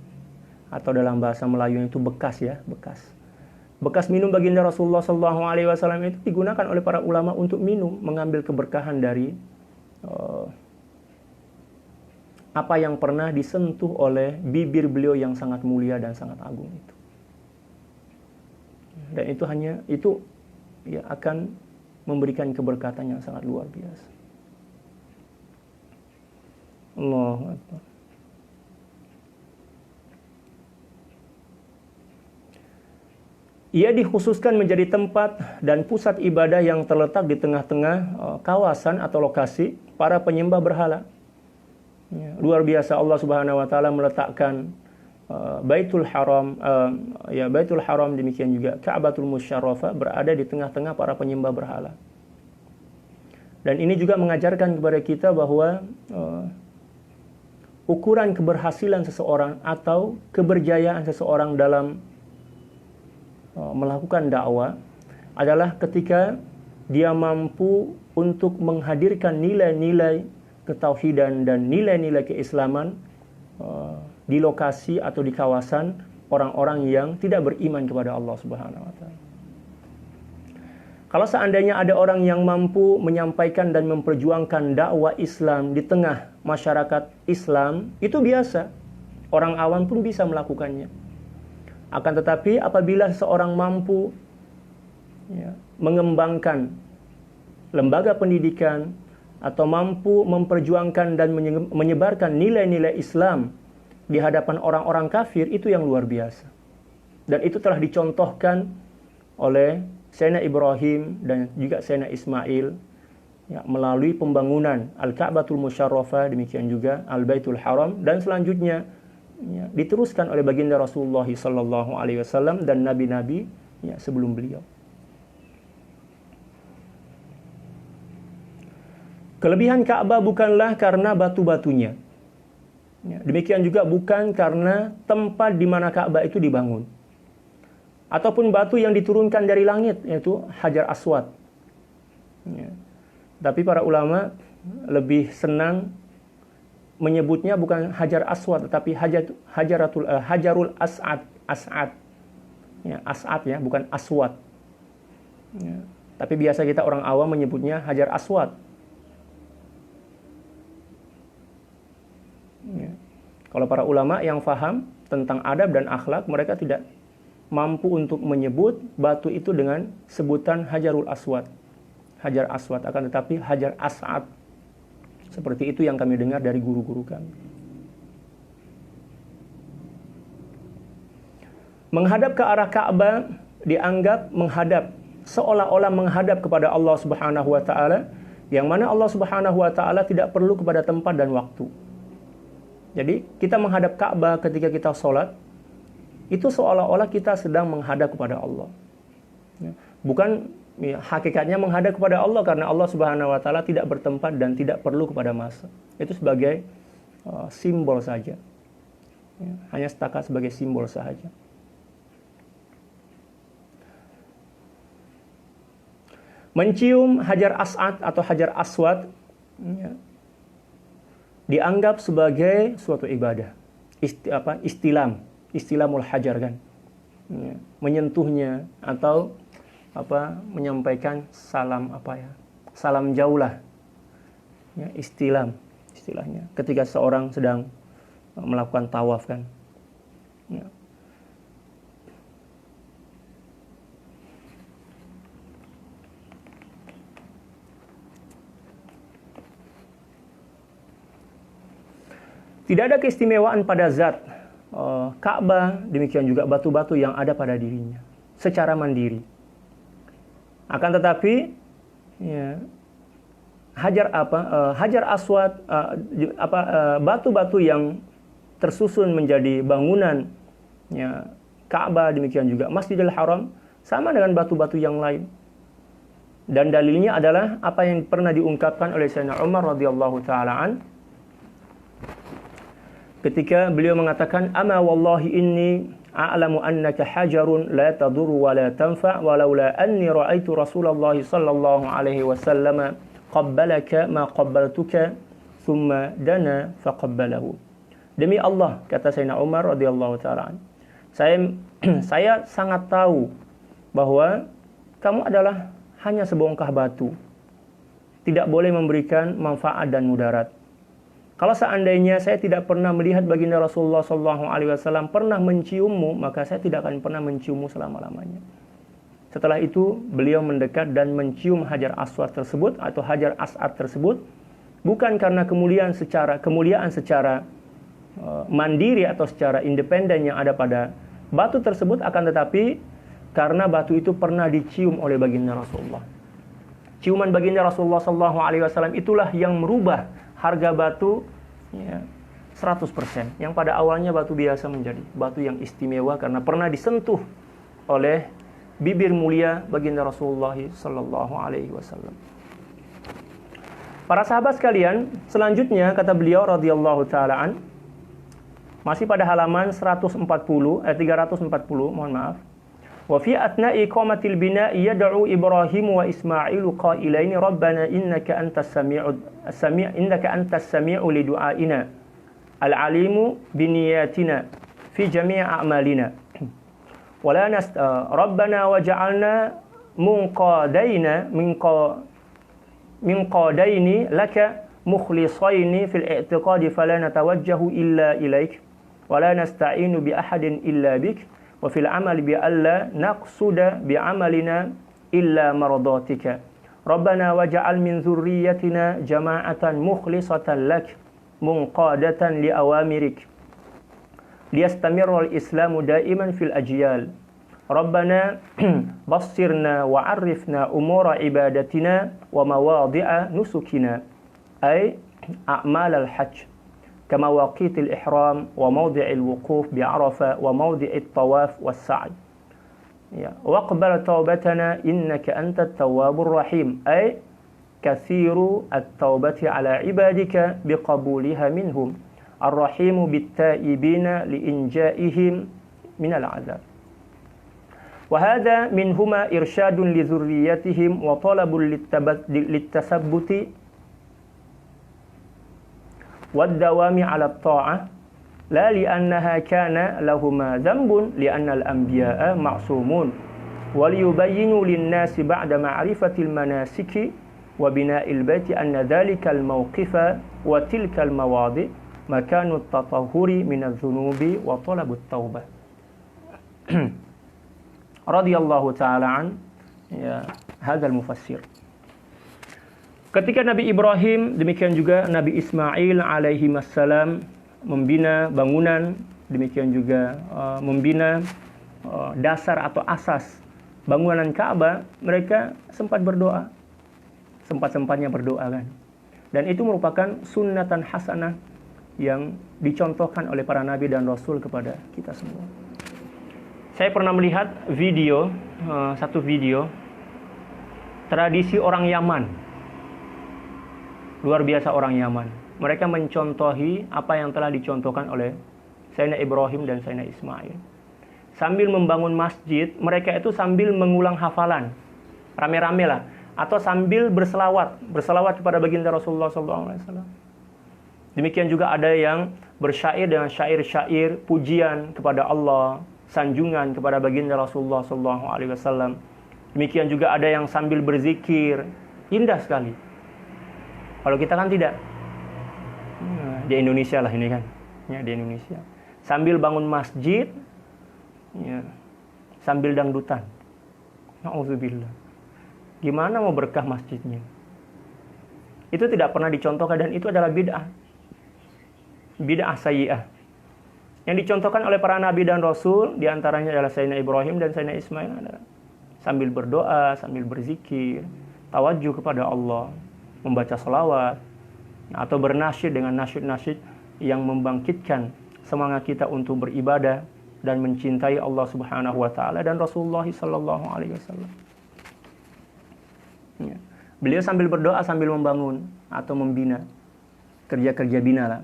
atau dalam bahasa Melayu itu bekas ya, bekas minum baginda Rasulullah SAW itu digunakan oleh para ulama untuk minum, mengambil keberkahan dari apa yang pernah disentuh oleh bibir beliau yang sangat mulia dan sangat agung itu. Dan itu ya akan memberikan keberkatan yang sangat luar biasa. Allahu Akbar. Ia dikhususkan menjadi tempat dan pusat ibadah yang terletak di tengah-tengah kawasan atau lokasi para penyembah berhala. Ya, luar biasa Allah Subhanahu wa taala meletakkan Baitul Haram demikian juga Ka'batul Musyarrafah berada di tengah-tengah para penyembah berhala. Dan ini juga mengajarkan kepada kita bahwa ukuran keberhasilan seseorang atau keberjayaan seseorang dalam melakukan dakwah adalah ketika dia mampu untuk menghadirkan nilai-nilai ketauhidan dan nilai-nilai keislaman di lokasi atau di kawasan orang-orang yang tidak beriman kepada Allah Subhanahu wa taala. Kalau seandainya ada orang yang mampu menyampaikan dan memperjuangkan dakwah Islam di tengah masyarakat Islam, itu biasa. Orang awam pun bisa melakukannya. Akan tetapi apabila seseorang mampu mengembangkan lembaga pendidikan atau mampu memperjuangkan dan menyebarkan nilai-nilai Islam di hadapan orang-orang kafir, itu yang luar biasa. Dan itu telah dicontohkan oleh Sayyidina Ibrahim dan juga Sayyidina Ismail melalui pembangunan Al-Ka'batul Musyarrafah, demikian juga Al-Baitul Haram, dan selanjutnya diteruskan oleh baginda Rasulullah SAW dan nabi-nabi sebelum beliau. Kelebihan Ka'bah bukanlah karena batu-batunya. Demikian juga bukan karena tempat di mana Ka'bah itu dibangun. Ataupun batu yang diturunkan dari langit, yaitu Hajar Aswad. Tapi para ulama lebih senang menyebutnya bukan Hajar Aswad, tetapi Hajarul As'ad. As'ad bukan Aswad. Tapi biasa kita orang awam menyebutnya Hajar Aswad. Kalau para ulama yang faham tentang adab dan akhlak, mereka tidak mampu untuk menyebut batu itu dengan sebutan Hajarul Aswad, Hajar Aswad, akan tetapi Hajar As'ad. Seperti itu yang kami dengar dari guru-guru kami. Menghadap ke arah Ka'bah dianggap menghadap seolah-olah menghadap kepada Allah Subhanahu wa taala, yang mana Allah Subhanahu wa taala tidak perlu kepada tempat dan waktu. Jadi, kita menghadap Ka'bah ketika kita sholat, itu seolah-olah kita sedang menghadap kepada Allah. Bukan hakikatnya menghadap kepada Allah, karena Allah Subhanahu wa taala tidak bertempat dan tidak perlu kepada masa. Itu sebagai simbol saja. Hanya setakat sebagai simbol saja. Mencium Hajar As'ad atau Hajar Aswad dianggap sebagai suatu ibadah. Istilamul hajar kan. Menyentuhnya atau menyampaikan salam salam jauh lah. Istilahnya. Ketika seorang sedang melakukan tawaf kan. Tidak ada keistimewaan pada zat Ka'bah, demikian juga batu-batu yang ada pada dirinya secara mandiri. Akan tetapi Hajar Aswad, batu-batu yang tersusun menjadi bangunan Ka'bah, demikian juga Masjidil Haram, sama dengan batu-batu yang lain. Dan dalilnya adalah apa yang pernah diungkapkan oleh Sayyidina Umar radhiyallahu taala an, ketika beliau mengatakan, "Ama wallahi inni a'lamu annaka hajarun la tadur wa la tanfa' walaula anni ra'aitu Rasulullah sallallahu alaihi wasallam qabbalaka ma qabbaltuka thumma dana faqabbalahu." Demi Allah, kata Sayyidina Umar radhiyallahu taala, saya sangat tahu bahwa kamu adalah hanya sebongkah batu, tidak boleh memberikan manfaat dan mudarat. Kalau seandainya saya tidak pernah melihat baginda Rasulullah SAW pernah menciummu, maka saya tidak akan pernah menciummu selama-lamanya. Setelah itu, beliau mendekat dan mencium Hajar Aswad tersebut atau Hajar As'ad tersebut, bukan karena kemuliaan secara mandiri atau secara independen yang ada pada batu tersebut, akan tetapi karena batu itu pernah dicium oleh baginda Rasulullah. Ciuman baginda Rasulullah SAW itulah yang merubah harga batu 100%. Yang pada awalnya batu biasa menjadi batu yang istimewa karena pernah disentuh oleh bibir mulia baginda Rasulullah SAW. Para sahabat sekalian, selanjutnya kata beliau radhiyallahu ta'ala an, masih pada halaman 340, mohon maaf. Wa fi atna'i qamatil bina'i yad'u Ibrahim wa Ismailu qailaini rabbana innaka antas sami'u li du'aina al-alimu bi niyatina fi jami' a'malina wa la rabbana waj'alna munqadaina min qadaini laka mukhlisaini fil i'tiqadi fala natawajjahu illa ilaik wa la nasta'inu bi ahadin illa bik wa fil amali bi alla naqsuda bi amalina illa maradatika rabbana waj'al min dzurriyyatina jama'atan mukhlisatan lak munqadatan li awamirik liyastamirra al-islamu da'iman fil ajyal rabbana bassirna wa 'arifna umura ibadatina wa mawadhi'a nusukina ay a'mal al-hajj كمواقيت الإحرام وموضع الوقوف بعرفة وموضع الطواف والسعي واقبل توبتنا إنك أنت التواب الرحيم أي كثير التوبة على عبادك بقبولها منهم الرحيم بالتائبين لإنجائهم من العذاب وهذا منهما إرشاد لذريتهم وطلب للتثبت والدوام على الطاعة لا لأنها كان لهما ذنب لأن الأنبياء معصومون وليبينوا للناس بعد معرفة المناسك وبناء البيت أن ذلك الموقف وتلك المواضع مكان التطهر من الذنوب وطلب التوبة رضي الله تعالى عن هذا المفسر. Ketika Nabi Ibrahim, demikian juga Nabi Ismail alaihi wassalam membina bangunan, demikian juga membina dasar atau asas bangunan Ka'bah, mereka sempat berdoa. Sempat-sempatnya berdoa kan. Dan itu merupakan sunnatan hasanah yang dicontohkan oleh para nabi dan rasul kepada kita semua. Saya pernah melihat video, satu video tradisi orang Yaman. Luar biasa orang Yaman. Mereka mencontohi apa yang telah dicontohkan oleh Sayyidina Ibrahim dan Sayyidina Ismail. Sambil membangun masjid, mereka itu sambil mengulang hafalan. Rame-rame lah. Atau sambil berselawat kepada baginda Rasulullah SAW. Demikian juga ada yang bersyair dengan syair-syair pujian kepada Allah, sanjungan kepada baginda Rasulullah SAW. Demikian juga ada yang sambil berzikir, indah sekali. Kalau kita kan tidak. Di Indonesia lah ini kan, ya di Indonesia. Sambil bangun masjid, ya, sambil dangdutan. Na'udzubillah. Gimana mau berkah masjidnya? Itu tidak pernah dicontohkan dan itu adalah bid'ah. Bid'ah sayyi'ah. Yang dicontohkan oleh para nabi dan rasul, diantaranya adalah Sayyidina Ibrahim dan Sayyidina Ismail adalah sambil berdoa, sambil berzikir, tawajuh kepada Allah, membaca salawat, atau bernasyid dengan nasyid-nasyid yang membangkitkan semangat kita untuk beribadah dan mencintai Allah Subhanahu wa taala dan Rasulullah sallallahu alaihi wasallam. Ya. Beliau sambil berdoa sambil membangun atau membina, kerja-kerja bina lah,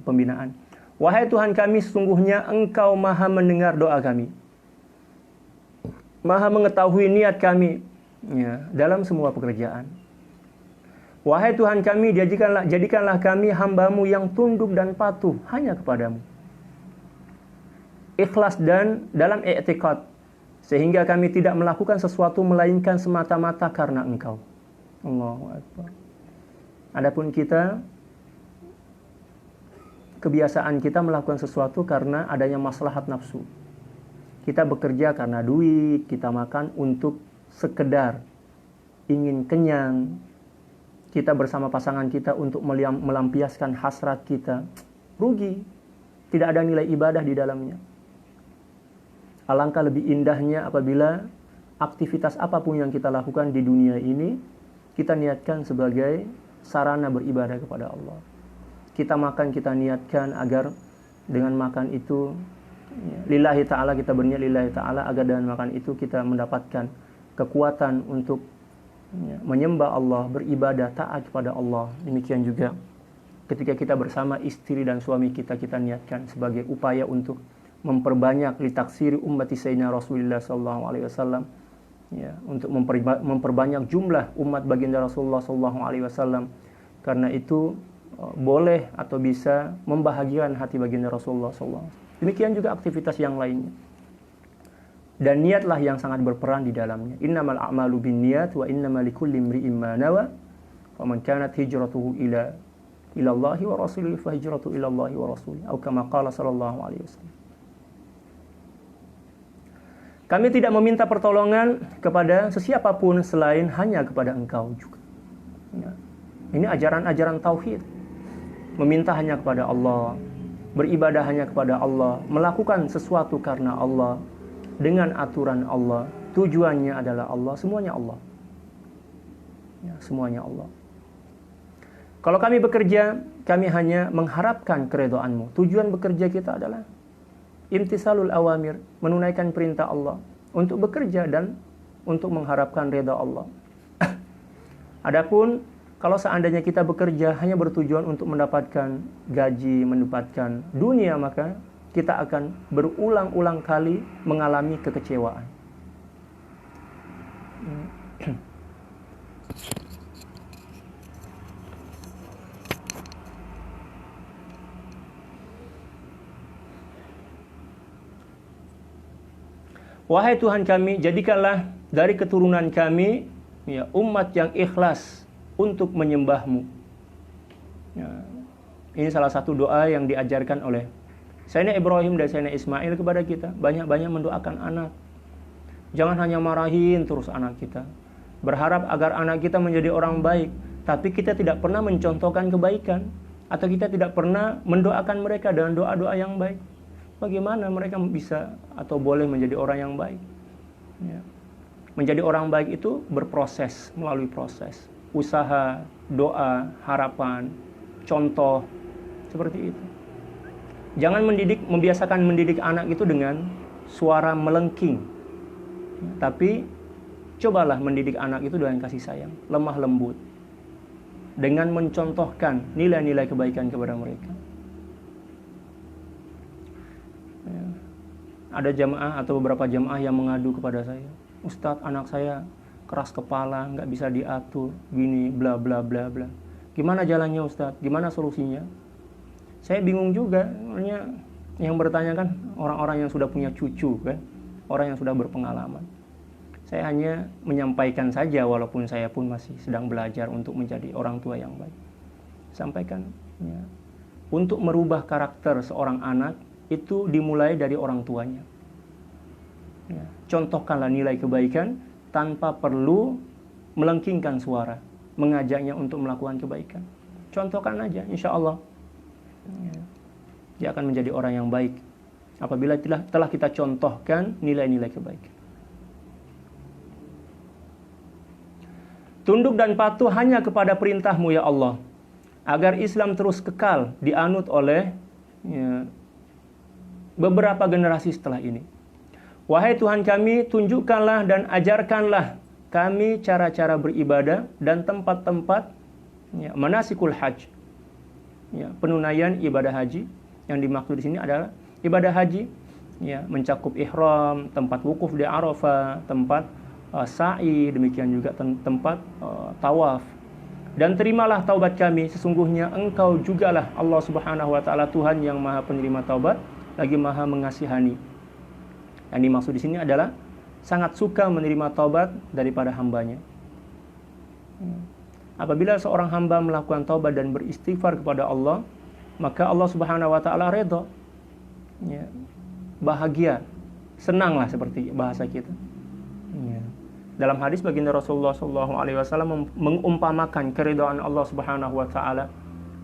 pembinaan. Wahai Tuhan kami, sesungguhnya Engkau Maha mendengar doa kami, Maha mengetahui niat kami, ya, dalam semua pekerjaan. Wahai Tuhan kami, jadikanlah kami hamba-Mu yang tunduk dan patuh hanya kepadamu, ikhlas dan dalam i'tiqad, sehingga kami tidak melakukan sesuatu melainkan semata-mata karena Engkau. Allahu Akbar. Adapun kita, kebiasaan kita melakukan sesuatu karena adanya maslahat nafsu. Kita bekerja karena duit, kita makan untuk sekedar ingin kenyang. Kita bersama pasangan kita untuk melampiaskan hasrat kita. Rugi. Tidak ada nilai ibadah di dalamnya. Alangkah lebih indahnya apabila aktivitas apapun yang kita lakukan di dunia ini, kita niatkan sebagai sarana beribadah kepada Allah. Kita makan, kita niatkan agar dengan makan itu, lillahi ta'ala, kita berniat lillahi ta'ala, agar dengan makan itu kita mendapatkan kekuatan untuk menyembah Allah, beribadah, taat kepada Allah. Demikian juga ketika kita bersama istri dan suami kita, kita niatkan sebagai upaya untuk memperbanyak litaksiri ummati sayyidina Rasulullah sallallahu alaihi wasallam, ya, untuk memperbanyak jumlah umat baginda Rasulullah sallallahu alaihi wasallam. Karena itu boleh atau bisa membahagiakan hati baginda Rasulullah sallallahu alaihi wasallam. Demikian juga aktivitas yang lainnya. Dan niatlah yang sangat berperan di dalamnya. Innamal a'malu binniyat wa innamal likulli imri'in ma nawa. Faman kanat hijratuhu ila Allahi wa rasulihi fa hijratuhu ila Allahi wa rasulihi. Atau kama qala sallallahu alaihi wasallam. Kami tidak meminta pertolongan kepada sesiapapun selain hanya kepada Engkau juga. Ya. Ini ajaran-ajaran tauhid. Meminta hanya kepada Allah, beribadah hanya kepada Allah, melakukan sesuatu karena Allah, dengan aturan Allah, tujuannya adalah Allah, semuanya Allah. Ya, semuanya Allah. Kalau kami bekerja, kami hanya mengharapkan keridhaan-Mu. Tujuan bekerja kita adalah imtisalul awamir, menunaikan perintah Allah, untuk bekerja dan untuk mengharapkan ridha Allah. Adapun kalau seandainya kita bekerja hanya bertujuan untuk mendapatkan gaji, mendapatkan dunia, maka kita akan berulang-ulang kali mengalami kekecewaan. Wahai Tuhan kami, jadikanlah dari keturunan kami, ya, umat yang ikhlas untuk menyembah-Mu. Ya, ini salah satu doa yang diajarkan oleh Sayyidina Ibrahim dan Sayyidina Ismail kepada kita. Banyak-banyak mendoakan anak. Jangan hanya marahin terus anak kita. Berharap agar anak kita menjadi orang baik, tapi kita tidak pernah mencontohkan kebaikan, atau kita tidak pernah mendoakan mereka dengan doa-doa yang baik. Bagaimana mereka bisa atau boleh menjadi orang yang baik? Ya. Menjadi orang baik itu berproses, melalui proses. Usaha, doa, harapan, contoh, seperti itu. Jangan membiasakan mendidik anak itu dengan suara melengking. Tapi cobalah mendidik anak itu dengan kasih sayang, lemah lembut. Dengan mencontohkan nilai-nilai kebaikan kepada mereka. Ada jamaah atau beberapa jamaah yang mengadu kepada saya, Ustadz, anak saya keras kepala, nggak bisa diatur, gini, bla bla bla bla. Gimana jalannya Ustadz? Gimana solusinya? Saya bingung juga. Yang bertanya kan orang-orang yang sudah punya cucu, kan, orang yang sudah berpengalaman. Saya hanya menyampaikan saja, walaupun saya pun masih sedang belajar untuk menjadi orang tua yang baik. Sampaikan, ya, untuk merubah karakter seorang anak itu dimulai dari orang tuanya. Ya, contohkanlah nilai kebaikan tanpa perlu melengkingkan suara, mengajaknya untuk melakukan kebaikan. Contohkan aja, insya Allah ya, dia akan menjadi orang yang baik apabila telah kita contohkan nilai-nilai kebaikan. Tunduk dan patuh hanya kepada perintah-Mu ya Allah, agar Islam terus kekal dianut oleh beberapa generasi setelah ini. Wahai Tuhan kami, tunjukkanlah dan ajarkanlah kami cara-cara beribadah dan tempat-tempat manasikul hajj. Penunaian ibadah haji. Yang dimaksud di sini adalah ibadah haji, mencakup ihram, tempat wukuf di Arafah, tempat sa'i, demikian juga tempat tawaf. Dan terimalah taubat kami, sesungguhnya Engkau jugalah Allah Subhanahu wa taala Tuhan yang Maha penerima taubat, lagi Maha mengasihani. Yang dimaksud di sini adalah sangat suka menerima taubat daripada hambanya. Apabila seorang hamba melakukan taubat dan beristighfar kepada Allah, maka Allah Subhanahu wa taala redha. Bahagia, senanglah seperti bahasa kita. Dalam hadis baginda Rasulullah SAW mengumpamakan keridhaan Allah Subhanahu wa taala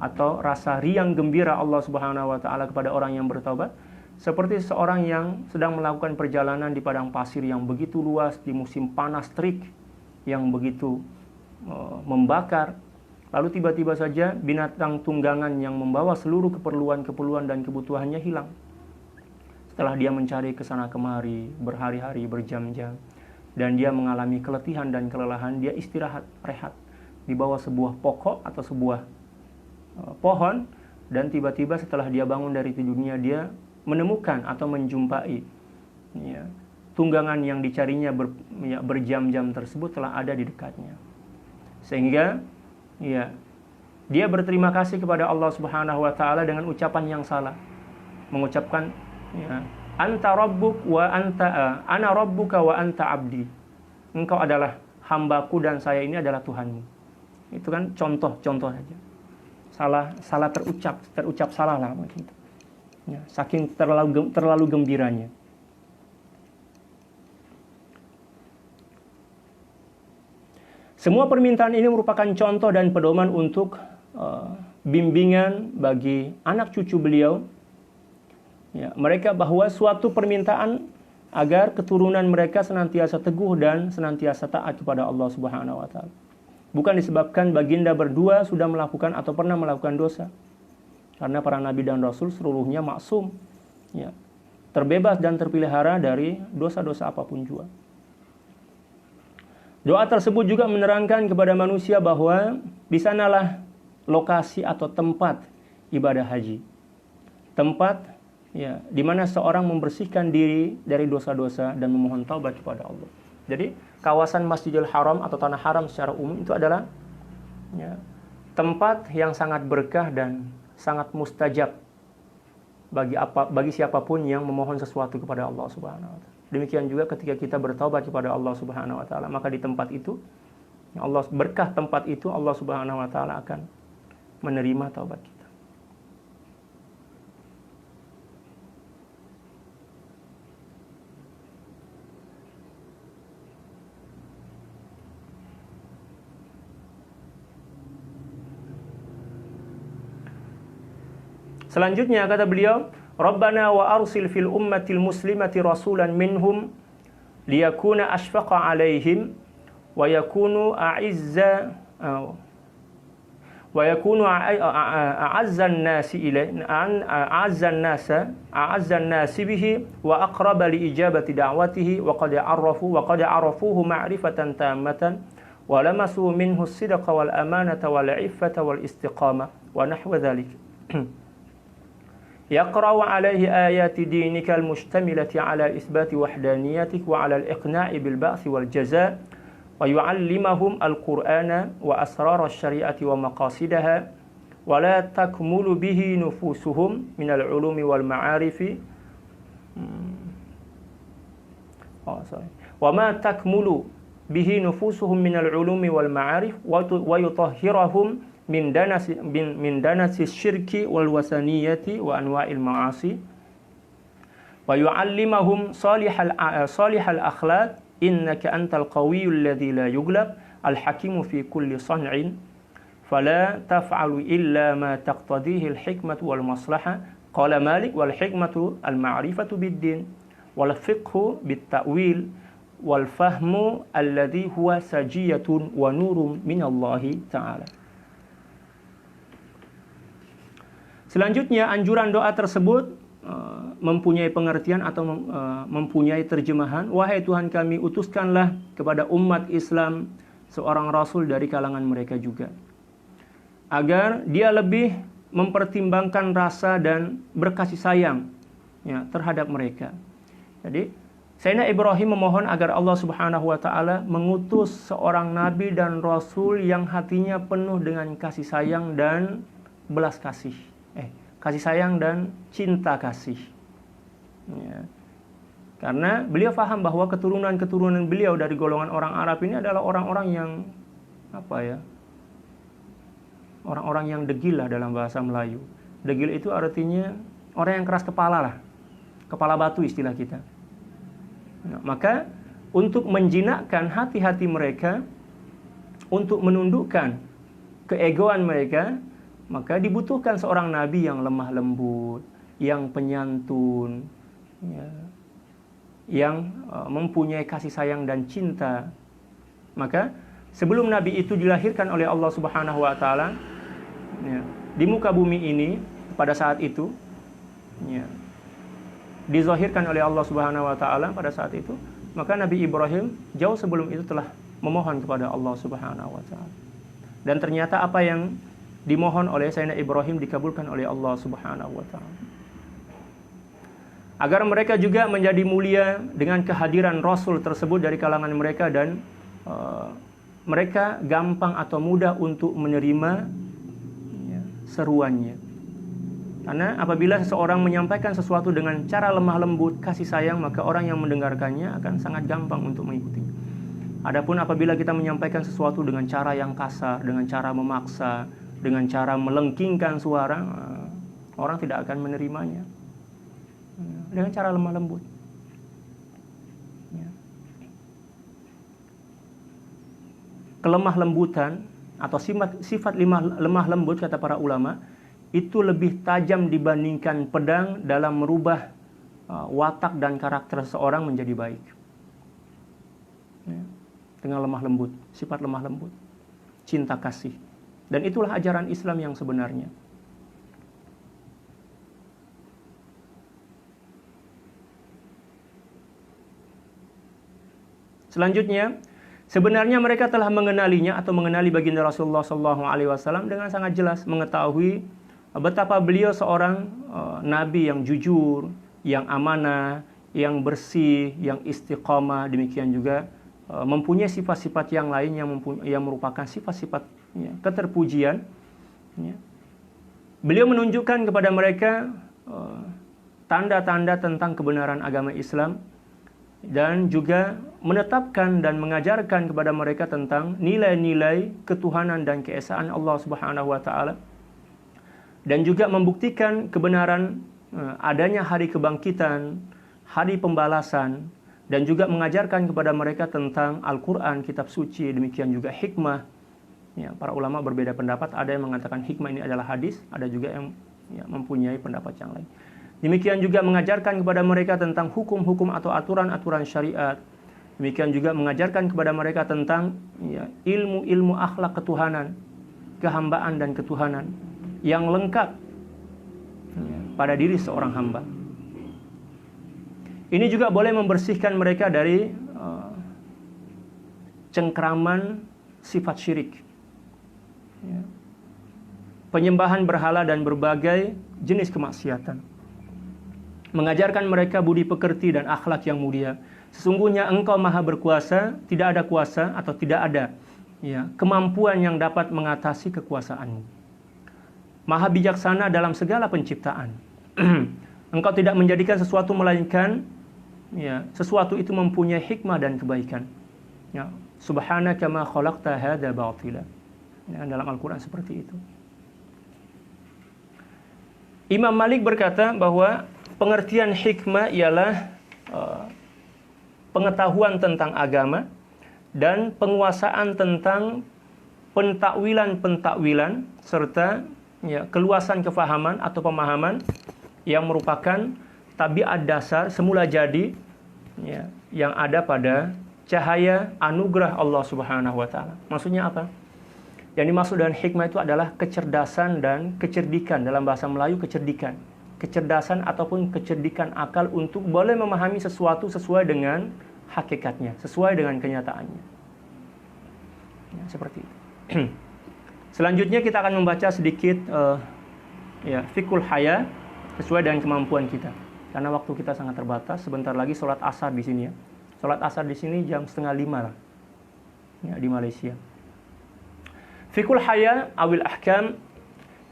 atau rasa riang gembira Allah Subhanahu wa taala kepada orang yang bertaubat seperti seorang yang sedang melakukan perjalanan di padang pasir yang begitu luas di musim panas terik yang begitu membakar. Lalu tiba-tiba saja binatang tunggangan yang membawa seluruh keperluan dan kebutuhannya hilang. Setelah dia mencari ke sana kemari berhari-hari, berjam-jam, dan dia mengalami keletihan dan kelelahan, dia istirahat, rehat di bawah sebuah pokok atau sebuah pohon, dan tiba-tiba setelah dia bangun dari tidurnya, dia menemukan atau menjumpai tunggangan yang dicarinya berjam-jam tersebut telah ada di dekatnya. Sehingga dia berterima kasih kepada Allah Subhanahu wa taala dengan ucapan yang salah. Mengucapkan anta rabbuk wa anta ana rabbuka wa anta abdi. Engkau adalah hambaku dan saya ini adalah Tuhanmu. Itu kan contoh saja. Salah terucap salah lah begitu. Saking terlalu gembiranya. Semua permintaan ini merupakan contoh dan pedoman untuk bimbingan bagi anak cucu beliau. Mereka bahwa suatu permintaan agar keturunan mereka senantiasa teguh dan senantiasa taat kepada Allah Subhanahu wa taala. Bukan disebabkan baginda berdua sudah melakukan atau pernah melakukan dosa. Karena para nabi dan rasul seluruhnya maksum, terbebas dan terpelihara dari dosa-dosa apapun juga. Doa tersebut juga menerangkan kepada manusia bahwa di sanalah lokasi atau tempat ibadah haji. Tempat di mana seorang membersihkan diri dari dosa-dosa dan memohon taubat kepada Allah. Jadi kawasan Masjidil Haram atau Tanah Haram secara umum itu adalah tempat yang sangat berkah dan sangat mustajab bagi siapapun yang memohon sesuatu kepada Allah Subhanahu wa taala. Demikian juga ketika kita bertaubat kepada Allah Subhanahu wa taala, maka di tempat itu berkah tempat itu Allah Subhanahu wa taala akan menerima taubat kita. Selanjutnya kata beliau, Rabbana wa arsil fil ummatil muslimati rasulan minhum liyakuna ashfaqa alaihim wa yakunu a'izza wa yakunu a'azzan nasi ilaihi a'azzan nasi bihi wa aqraba li ijabati da'watihi wa qad arafuhu ma'rifatan tammatan wa lamasu minhu as-sidqa wal amanata wal 'iffata wal istiqamah wa nahwa dhalik. يقرأ عليه آيات دينك المشتملة على إثبات وحدانيتك وعلى الإقناع بالبعث والجزاء ويعلمهم القرآن وأسرار الشريعة ومقاصدها ولا تكمل به نفوسهم من العلوم والمعارف وما تكمل به نفوسهم من العلوم والمعارف ويطهرهم من دنس الشرك والوثنية وأنواع المعاصي ويعلمهم صالح الأخلاق إنك أنت القوي الذي لا يغلب الحكيم في كل صنع فلا تفعل إلا ما تقتضيه الحكمة والمصلحة قال مالك والحكمة المعرفة بالدين والفقه بالتأويل والفهم الذي هو سجية ونور من الله تعالى. Selanjutnya anjuran doa tersebut mempunyai pengertian atau mempunyai terjemahan. Wahai Tuhan kami, utuskanlah kepada umat Islam seorang rasul dari kalangan mereka juga, agar dia lebih mempertimbangkan rasa dan berkasih sayang ya, terhadap mereka. Jadi Sayyidina Ibrahim memohon agar Allah Subhanahu wa taala mengutus seorang nabi dan rasul yang hatinya penuh dengan kasih sayang dan belas kasih. Kasih sayang dan cinta kasih. Ya. Karena beliau faham bahwa keturunan-keturunan beliau dari golongan orang Arab ini adalah orang-orang yang orang-orang yang degil lah dalam bahasa Melayu. Degil itu artinya orang yang keras kepala lah. Kepala batu istilah kita. Nah, maka untuk menjinakkan hati-hati mereka, untuk menundukkan keegoan mereka, maka dibutuhkan seorang nabi yang lemah lembut, yang penyantun, ya, yang mempunyai kasih sayang dan cinta. Maka sebelum nabi itu dilahirkan oleh Allah Subhanahu wa taala ya, di muka bumi ini pada saat itu ya, dizahirkan oleh Allah Subhanahu wa taala pada saat itu, maka Nabi Ibrahim jauh sebelum itu telah memohon kepada Allah Subhanahu wa taala. Dan ternyata apa yang dimohon oleh Sayyidina Ibrahim dikabulkan oleh Allah Subhanahu wa taala. Agar mereka juga menjadi mulia dengan kehadiran Rasul tersebut dari kalangan mereka dan mereka gampang atau mudah untuk menerima ya, seruannya. Karena apabila seseorang menyampaikan sesuatu dengan cara lemah lembut, kasih sayang, maka orang yang mendengarkannya akan sangat gampang untuk mengikuti. Adapun apabila kita menyampaikan sesuatu dengan cara yang kasar, dengan cara memaksa, dengan cara melengkingkan suara, orang tidak akan menerimanya. Dengan cara lemah lembut. Ya. Kelemah lembutan atau sifat lemah lembut kata para ulama itu lebih tajam dibandingkan pedang dalam merubah watak dan karakter seseorang menjadi baik. Ya. Dengan lemah lembut, sifat lemah lembut, cinta kasih. Dan itulah ajaran Islam yang sebenarnya. Selanjutnya, sebenarnya mereka telah mengenalinya atau mengenali baginda Rasulullah SAW dengan sangat jelas, mengetahui betapa beliau seorang nabi yang jujur, yang amanah, yang bersih, yang istiqamah, demikian juga mempunyai sifat-sifat yang lain yang merupakan sifat-sifat ya, keterpujian. Ya. Beliau menunjukkan kepada mereka tanda-tanda tentang kebenaran agama Islam dan juga menetapkan dan mengajarkan kepada mereka tentang nilai-nilai ketuhanan dan keesaan Allah Subhanahu wa taala dan juga membuktikan kebenaran adanya hari kebangkitan, hari pembalasan, dan juga mengajarkan kepada mereka tentang Al-Quran, kitab suci, demikian juga hikmah. Ya, para ulama berbeda pendapat, ada yang mengatakan hikmah ini adalah hadis, ada juga yang mempunyai pendapat yang lain. Demikian juga mengajarkan kepada mereka tentang hukum-hukum atau aturan-aturan syariat, Demikian juga mengajarkan kepada mereka tentang ilmu-ilmu akhlak ketuhanan, kehambaan dan ketuhanan yang lengkap pada diri seorang hamba. Ini juga boleh membersihkan mereka dari cengkraman sifat syirik, penyembahan berhala dan berbagai jenis kemaksiatan. Mengajarkan mereka budi pekerti dan akhlak yang mulia. Sesungguhnya Engkau Maha berkuasa, tidak ada kuasa atau tidak ada kemampuan yang dapat mengatasi kekuasaan-Mu. Maha bijaksana dalam segala penciptaan. Engkau tidak menjadikan sesuatu melainkan sesuatu itu mempunyai hikmah dan kebaikan. Subhanaka ma khalaqta hadza batila. Dalam Al-Qur'an seperti itu. Imam Malik berkata bahwa pengertian hikmah ialah pengetahuan tentang agama dan penguasaan tentang pentakwilan serta keluasan kefahaman atau pemahaman yang merupakan tabiat dasar semula jadi yang ada pada cahaya anugerah Allah Subhanahu wa taala. Maksudnya apa? Yang dimaksud dengan hikmah itu adalah kecerdasan dan kecerdikan. Dalam bahasa Melayu kecerdikan. Kecerdasan ataupun kecerdikan akal untuk boleh memahami sesuatu sesuai dengan hakikatnya, sesuai dengan kenyataannya. Seperti itu. Selanjutnya kita akan membaca sedikit fiqhul haya sesuai dengan kemampuan kita. Karena waktu kita sangat terbatas, sebentar lagi sholat asar di sini ya. Sholat asar di sini jam 4:30 lah. Di Malaysia. Fiqhul haya awil ahkam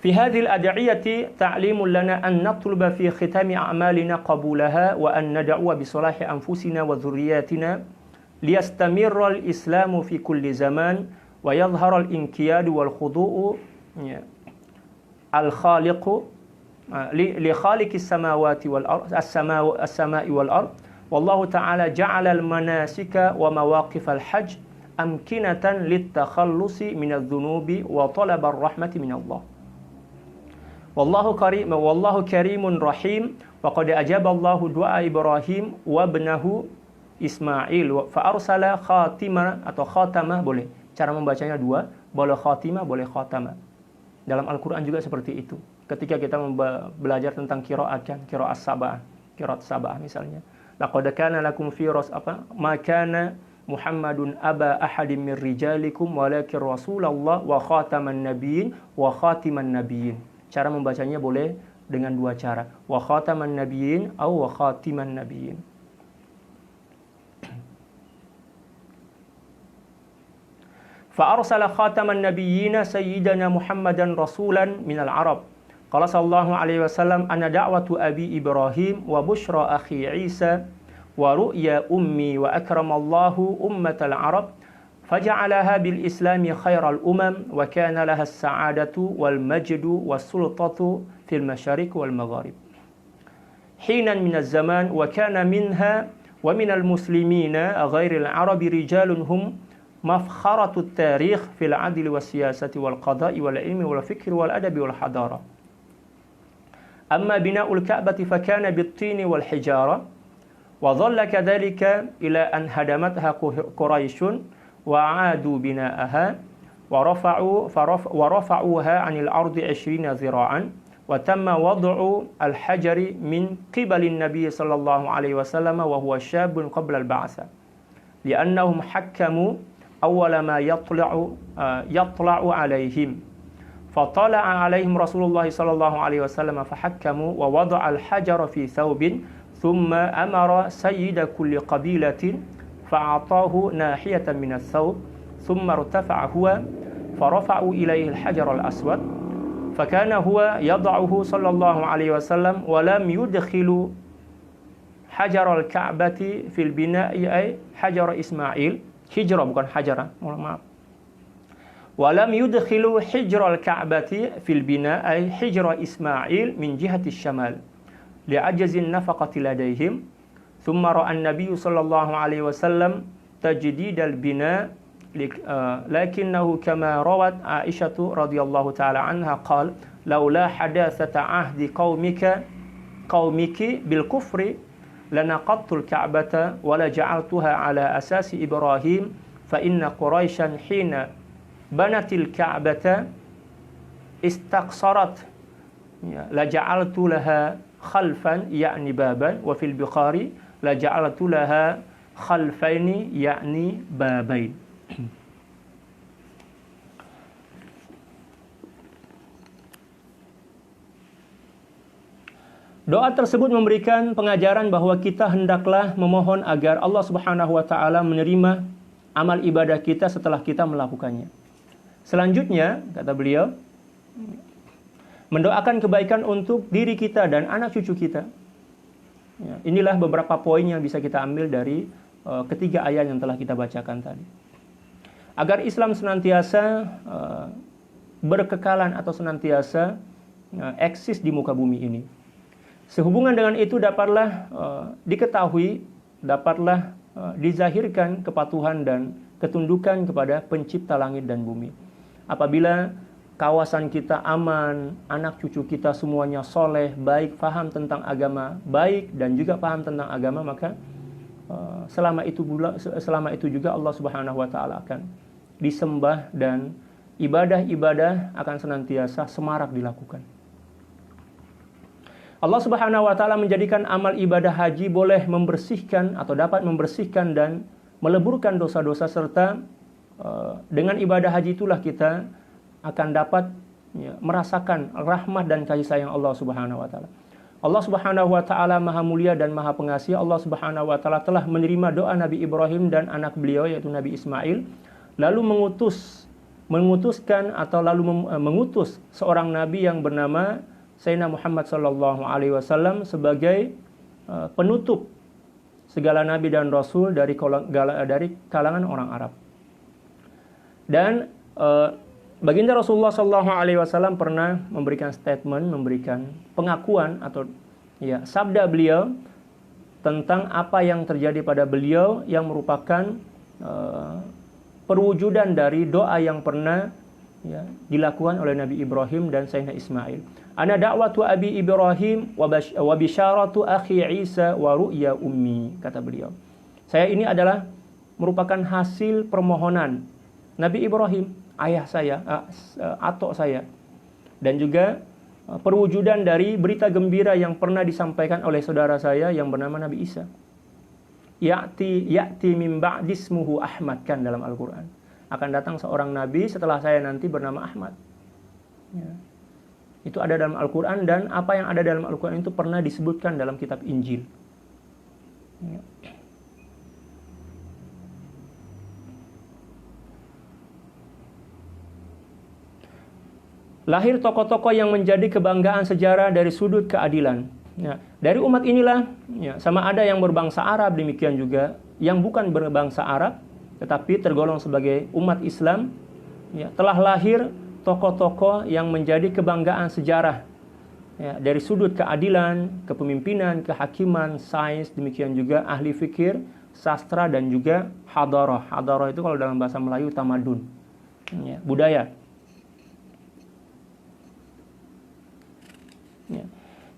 fi hadhil ad'iyati ta'limun lana an natluba fi khitami a'malina qabulaha wa an nad'u bi salahi anfusina wa dhurriyyatina liyastamirra al-islamu fi kulli zaman wa yadhhara al-inqiyad wal khudu'u al-khaliqu li khaliqis samawati wal ard as-sama'i wal ard wallahu ta'ala ja'ala al-manasika wa mawaqif al-hajj amkinatan litakhallusi minadz-dzunubi wa talabar rahmati minallah. Wallahu karimun rahim wa qad ajaba Allahu du'a Ibrahim wa ibnahu Ismail fa arsala khatimah atau khatamah boleh. Cara membacanya dua, boleh khatimah, boleh khatamah. Dalam Al-Qur'an juga seperti itu. Ketika kita belajar tentang qiraat kan, qiraat sabah misalnya. Laqad kana lakum fi ma kana Muhammadun aba ahadim min rijalikum walakin Rasulullah wa khataman nabiyyin wa khatiman nabiyyin. Cara membacanya boleh dengan dua cara. Wa khataman nabiyyin atau wa khatiman nabiyyin. Fa arsala khataman nabiyyin sayyidina Muhammadan rasulan minal Arab. Qala sallallahu alaihi wasallam ana da'watu abi Ibrahim wa bushra akhi Isa ورؤيا أمي وأكرم الله أمة العرب فجعلها بالإسلام خير الأمم وكان لها السعادة والمجد والسلطة في المشارق والمغارب حينا من الزمان وكان منها ومن المسلمين غير العرب رجال هم مفخرة التاريخ في العدل والسياسة والقضاء والعلم والفكر والأدب والحضارة أما بناء الكعبة فكان بالطين والحجارة وظل كذلك إلى أن هدمتها قريش وعادوا بناءها ورفعوها عن الأرض 20 ذراعا وتم وضع الحجر من قبل النبي صلى الله عليه وسلم وهو شاب قبل البعثة لأنهم حكموا أول ما يطلع عليهم فطلع عليهم رسول الله صلى الله عليه وسلم فحكموا ووضع الحجر في ثوب ثم أمر سيد كل قبيلة فأعطاه ناحية من الثوب ثم ارتفع هو فرفعوا إليه الحجر الأسود فكان هو يضعه صلى الله عليه وسلم ولم يدخل حجر الكعبة في البناء أي حجر إسماعيل هجرة bukan حجرة maaf ولم يدخل حجر الكعبة في البناء أي حجر إسماعيل من جهة الشمال لعجز النفقة لديهم ثم رأى النبي صلى الله عليه وسلم تجديد البناء لكنه كما روت عائشة رضي الله تعالى عنها قال لولا حداثة عهد قومك بالكفر lanaqadtul ka'bata wa la ja'altuha ala asasi Ibrahim fa inna Quraisyan hina banatil ka'bata istaqsarat la ja'altu laha khalfan ya'ni baban wa fil Bukhari la ja'altu laha khalfaini ya'ni babain. Doa tersebut memberikan pengajaran bahwa kita hendaklah memohon agar Allah Subhanahu wa taala menerima amal ibadah kita setelah kita melakukannya. Selanjutnya, kata beliau, mendoakan kebaikan untuk diri kita dan anak cucu kita. Ya, inilah beberapa poin yang bisa kita ambil dari ketiga ayat yang telah kita bacakan tadi. Agar Islam senantiasa berkekalan atau senantiasa eksis di muka bumi ini. Sehubungan dengan itu dapatlah diketahui, dapatlah dizahirkan kepatuhan dan ketundukan kepada pencipta langit dan bumi. Apabila kawasan kita aman, anak cucu kita semuanya soleh, baik, paham tentang agama, baik dan juga paham tentang agama, maka selama itu juga Allah Subhanahu wa taala akan disembah dan ibadah-ibadah akan senantiasa semarak dilakukan. Allah Subhanahu wa taala menjadikan amal ibadah haji boleh membersihkan atau dapat membersihkan dan meleburkan dosa-dosa, serta dengan ibadah haji itulah kita akan dapat merasakan rahmat dan kasih sayang Allah Subhanahu wa taala. Allah Subhanahu wa taala Maha Mulia dan Maha Pengasih. Allah Subhanahu wa taala telah menerima doa Nabi Ibrahim dan anak beliau yaitu Nabi Ismail, lalu mengutus seorang nabi yang bernama Sayyidina Muhammad sallallahu alaihi wasallam sebagai penutup segala nabi dan rasul dari kalangan orang Arab. Dan baginda Rasulullah sallallahu alaihi wasallam pernah memberikan statement, memberikan pengakuan atau sabda beliau tentang apa yang terjadi pada beliau yang merupakan perwujudan dari doa yang pernah dilakukan oleh Nabi Ibrahim dan Sayyidina Ismail. Ana da'watu abi Ibrahim wa bisyaratu akhi Isa wa ru'ya ummi, kata beliau. Saya ini adalah merupakan hasil permohonan Nabi Ibrahim, ayah saya, atok saya, dan juga perwujudan dari berita gembira yang pernah disampaikan oleh saudara saya yang bernama Nabi Isa. Ya'ti min ba'dismuhu Ahmad, kan dalam Al-Quran. Akan datang seorang nabi setelah saya nanti bernama Ahmad. Ya. Itu ada dalam Al-Quran, dan apa yang ada dalam Al-Quran itu pernah disebutkan dalam kitab Injil. Ya. Lahir tokoh-tokoh yang menjadi kebanggaan sejarah dari sudut keadilan. Ya. Dari umat inilah, sama ada yang berbangsa Arab, demikian juga yang bukan berbangsa Arab, tetapi tergolong sebagai umat Islam, telah lahir tokoh-tokoh yang menjadi kebanggaan sejarah dari sudut keadilan, kepemimpinan, kehakiman, sains, demikian juga ahli fikir, sastra, dan juga hadarah. Hadarah itu kalau dalam bahasa Melayu tamadun, budaya.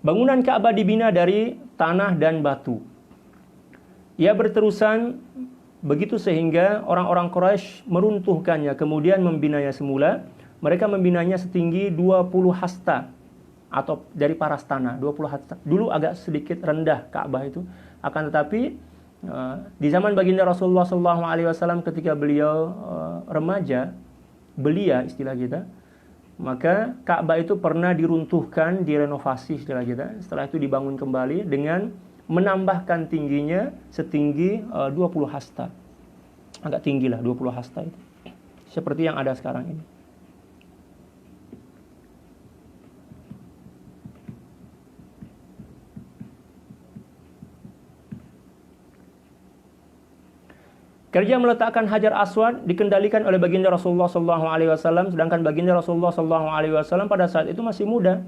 Bangunan Ka'bah dibina dari tanah dan batu. Ia berterusan begitu sehingga orang-orang Quraisy meruntuhkannya, kemudian membinanya semula. Mereka membinanya setinggi 20 hasta atau dari parastana, 20 hasta. Dulu agak sedikit rendah Ka'bah itu, akan tetapi di zaman baginda Rasulullah SAW ketika beliau remaja, belia istilah kita, maka Ka'bah itu pernah diruntuhkan, direnovasi istilah kita. Setelah itu dibangun kembali dengan menambahkan tingginya setinggi 20 hasta. Agak tinggi lah 20 hasta itu. Seperti yang ada sekarang ini. Kerja meletakkan Hajar Aswad dikendalikan oleh baginda Rasulullah SAW, sedangkan baginda Rasulullah SAW pada saat itu masih muda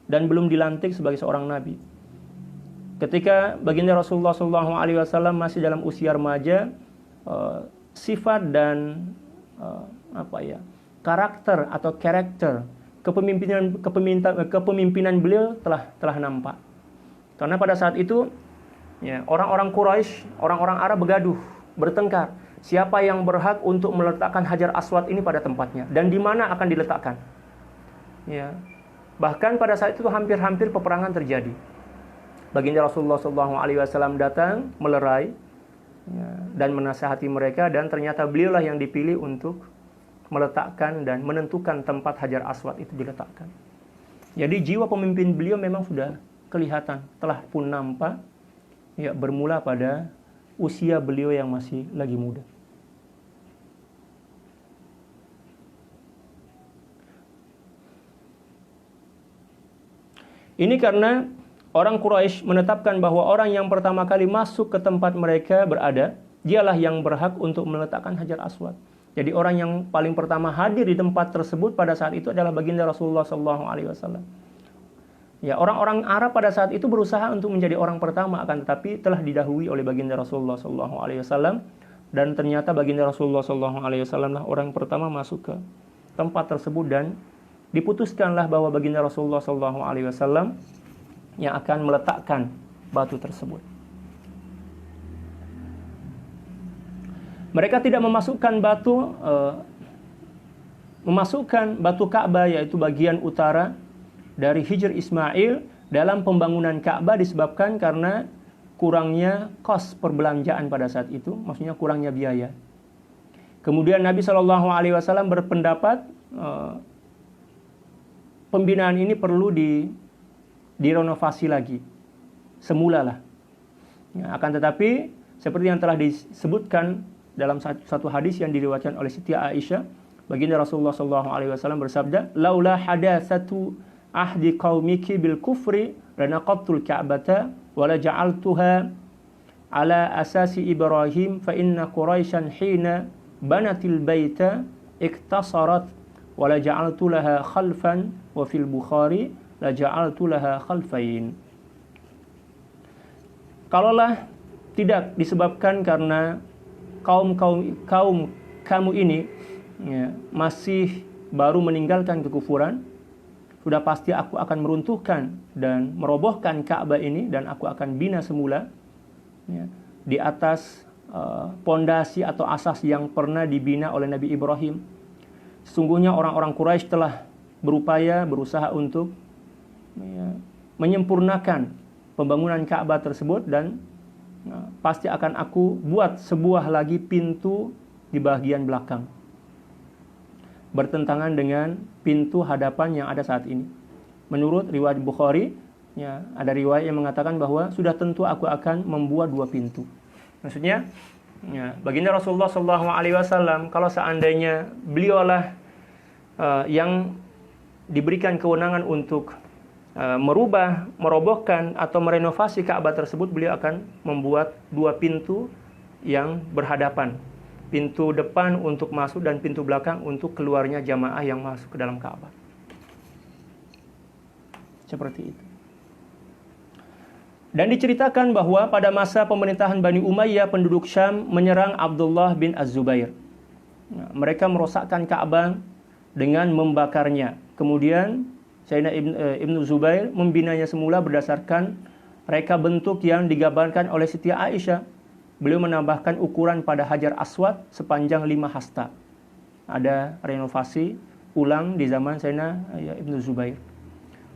dan belum dilantik sebagai seorang nabi. Ketika baginda Rasulullah SAW masih dalam usia remaja, sifat dan karakter kepemimpinan beliau telah nampak. Karena pada saat itu Ya, orang-orang Quraisy, orang-orang Arab begaduh, bertengkar. Siapa yang berhak untuk meletakkan Hajar Aswad ini pada tempatnya dan di mana akan diletakkan? Ya. Bahkan pada saat itu hampir-hampir peperangan terjadi. Baginda Rasulullah SAW datang melerai, ya, dan menasihati mereka, dan ternyata beliaulah yang dipilih untuk meletakkan dan menentukan tempat Hajar Aswad itu diletakkan. Jadi jiwa pemimpin beliau memang sudah kelihatan, telah pun nampak, ya, bermula pada usia beliau yang masih lagi muda. Ini karena orang Quraisy menetapkan bahwa orang yang pertama kali masuk ke tempat mereka berada, dialah yang berhak untuk meletakkan Hajar Aswad. Jadi orang yang paling pertama hadir di tempat tersebut pada saat itu adalah baginda Rasulullah SAW. Ya, orang-orang Arab pada saat itu berusaha untuk menjadi orang pertama, akan tetapi telah didahului oleh baginda Rasulullah SAW, dan ternyata baginda Rasulullah SAW lah orang pertama masuk ke tempat tersebut, dan diputuskanlah bahwa baginda Rasulullah SAW yang akan meletakkan batu tersebut. Mereka tidak memasukkan batu Ka'bah, yaitu bagian utara dari Hijr Ismail, dalam pembangunan Ka'bah disebabkan karena kurangnya kos perbelanjaan pada saat itu, maksudnya kurangnya biaya. Kemudian Nabi SAW berpendapat pembinaan ini perlu direnovasi lagi, semula lah. Ya, akan tetapi seperti yang telah disebutkan dalam satu hadis yang diriwayatkan oleh Siti Aisyah, baginda Rasulullah SAW bersabda, "Laula hadatsatu ahdi qaumiki bil kufri lanaqadtul ka'bata wa la ja'altuha ala asasi Ibrahim fa inna Quraisyan hina banatil baita iktasarat wa la ja'altu laha khalfan wa fil Bukhari la ja'altu laha khalfain." Kalaulah tidak disebabkan karena kaum kamu ini, ya, masih baru meninggalkan kekufuran, sudah pasti aku akan meruntuhkan dan merobohkan Ka'bah ini, dan aku akan bina semula, ya, di atas pondasi atau asas yang pernah dibina oleh Nabi Ibrahim. Sesungguhnya orang-orang Quraisy telah berusaha untuk, ya, menyempurnakan pembangunan Ka'bah tersebut, dan pasti akan aku buat sebuah lagi pintu di bagian belakang, bertentangan dengan pintu hadapan yang ada saat ini. Menurut riwayat Bukhari, ya, ada riwayat yang mengatakan bahwa sudah tentu aku akan membuat dua pintu. Maksudnya, ya, baginda Rasulullah SAW, kalau seandainya beliaulah yang diberikan kewenangan untuk merubah, merobohkan atau merenovasi Ka'bah tersebut, beliau akan membuat dua pintu yang berhadapan. Pintu depan untuk masuk dan pintu belakang untuk keluarnya jamaah yang masuk ke dalam Ka'bah. Seperti itu. Dan diceritakan bahwa pada masa pemerintahan Bani Umayyah, penduduk Syam menyerang Abdullah bin Az-Zubair. Mereka merosakkan Ka'bah dengan membakarnya. Kemudian Sayyidina Ibnu Zubair membinanya semula berdasarkan reka bentuk yang digambarkan oleh Siti Aisyah. Beliau menambahkan ukuran pada Hajar Aswad sepanjang 5 hasta. Ada renovasi ulang di zaman Sayyidina Ibnu Zubair.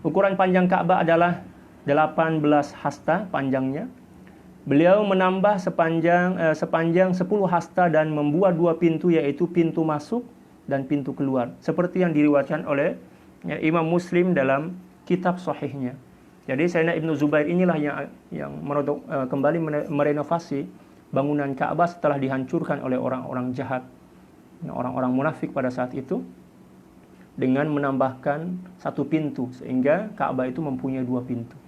Ukuran panjang Ka'bah adalah 18 hasta panjangnya. Beliau menambah sepanjang 10 hasta dan membuat dua pintu, yaitu pintu masuk dan pintu keluar, seperti yang diriwayatkan oleh, ya, Imam Muslim dalam kitab sahihnya. Jadi Sayyidina Ibnu Zubair inilah yang kembali merenovasi bangunan Ka'bah setelah dihancurkan oleh orang-orang jahat, orang-orang munafik pada saat itu, dengan menambahkan satu pintu, sehingga Ka'bah itu mempunyai dua pintu.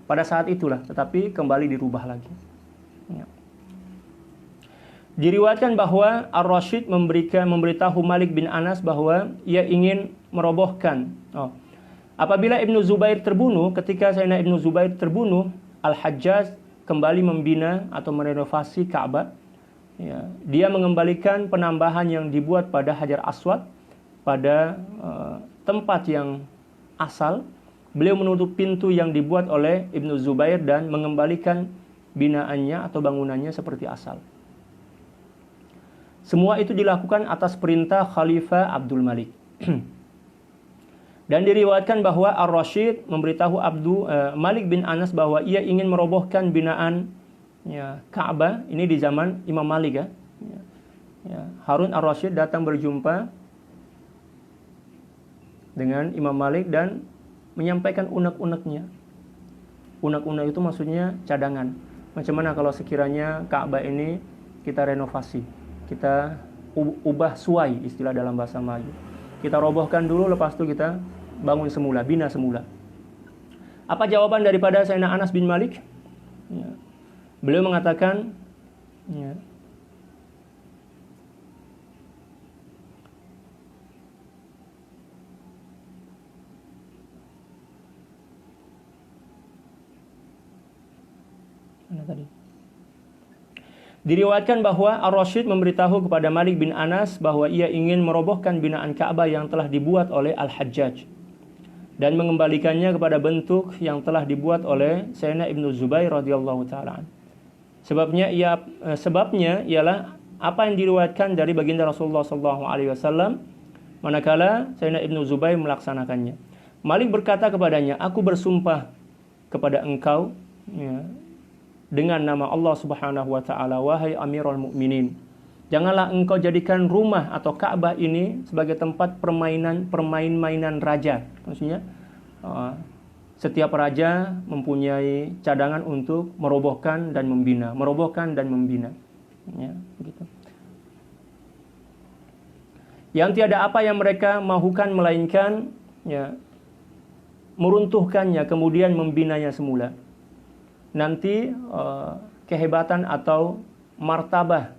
Pada saat itulah, tetapi kembali dirubah lagi. Ya. Diriwayatkan bahwa Ar-Rasyid memberitahu Malik bin Anas bahwa ia ingin merobohkan. Apabila Ibnu Zubair terbunuh, ketika Sayyidina Ibnu Zubair terbunuh, Al-Hajjaj kembali membina atau merenovasi Ka'bah. Ya, dia mengembalikan penambahan yang dibuat pada Hajar Aswad pada tempat yang asal. Beliau menutup pintu yang dibuat oleh Ibnu Zubair dan mengembalikan binaannya atau bangunannya seperti asal. Semua itu dilakukan atas perintah Khalifah Abdul Malik. Dan diriwayatkan bahwa Ar-Rasyid memberitahu Malik bin Anas bahwa ia ingin merobohkan binaan Ka'bah. Ini di zaman Imam Malik ya. Harun Ar-Rasyid datang berjumpa dengan Imam Malik dan menyampaikan unek-uneknya. Unek-unek itu maksudnya cadangan. Macam mana kalau sekiranya Ka'bah ini kita renovasi, kita ubah suai, istilah dalam bahasa Melayu. Kita robohkan dulu, lepas itu kita bangun semula, bina semula. Apa jawaban daripada Sayyidina Anas bin Malik? Beliau mengatakan, diriwayatkan bahwa Ar-Rasyid memberitahu kepada Malik bin Anas bahwa ia ingin merobohkan binaan Ka'bah yang telah dibuat oleh Al-Hajjaj dan mengembalikannya kepada bentuk yang telah dibuat oleh Sayyidina Ibnu Zubair radhiyallahu taala. Sebabnya ialah apa yang diriwayatkan dari baginda Rasulullah sallallahu alaihi wasallam manakala Sayyidina Ibnu Zubair melaksanakannya. Malik berkata kepadanya, "Aku bersumpah kepada engkau dengan nama Allah Subhanahu wa taala, wahai Amirul Mukminin, janganlah engkau jadikan rumah atau Ka'bah ini sebagai tempat permain-mainan raja." Maksudnya setiap raja mempunyai cadangan untuk merobohkan dan membina, begitu. Yang tiada apa yang mereka mahukan melainkan meruntuhkannya kemudian membinanya semula. Nanti kehebatan atau martabah,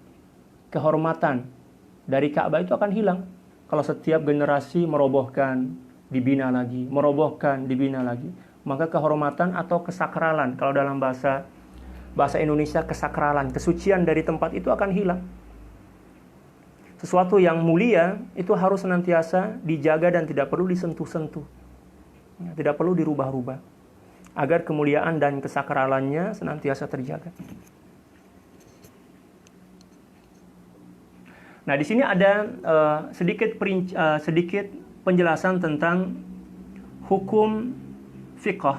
kehormatan dari Ka'bah itu akan hilang kalau setiap generasi merobohkan, dibina lagi, merobohkan, dibina lagi. Maka kehormatan atau kesakralan, kalau dalam bahasa Indonesia kesakralan, kesucian dari tempat itu akan hilang. Sesuatu yang mulia itu harus senantiasa dijaga dan tidak perlu disentuh-sentuh, tidak perlu dirubah-rubah, agar kemuliaan dan kesakralannya senantiasa terjaga. Nah, di sini ada sedikit penjelasan tentang hukum fiqh.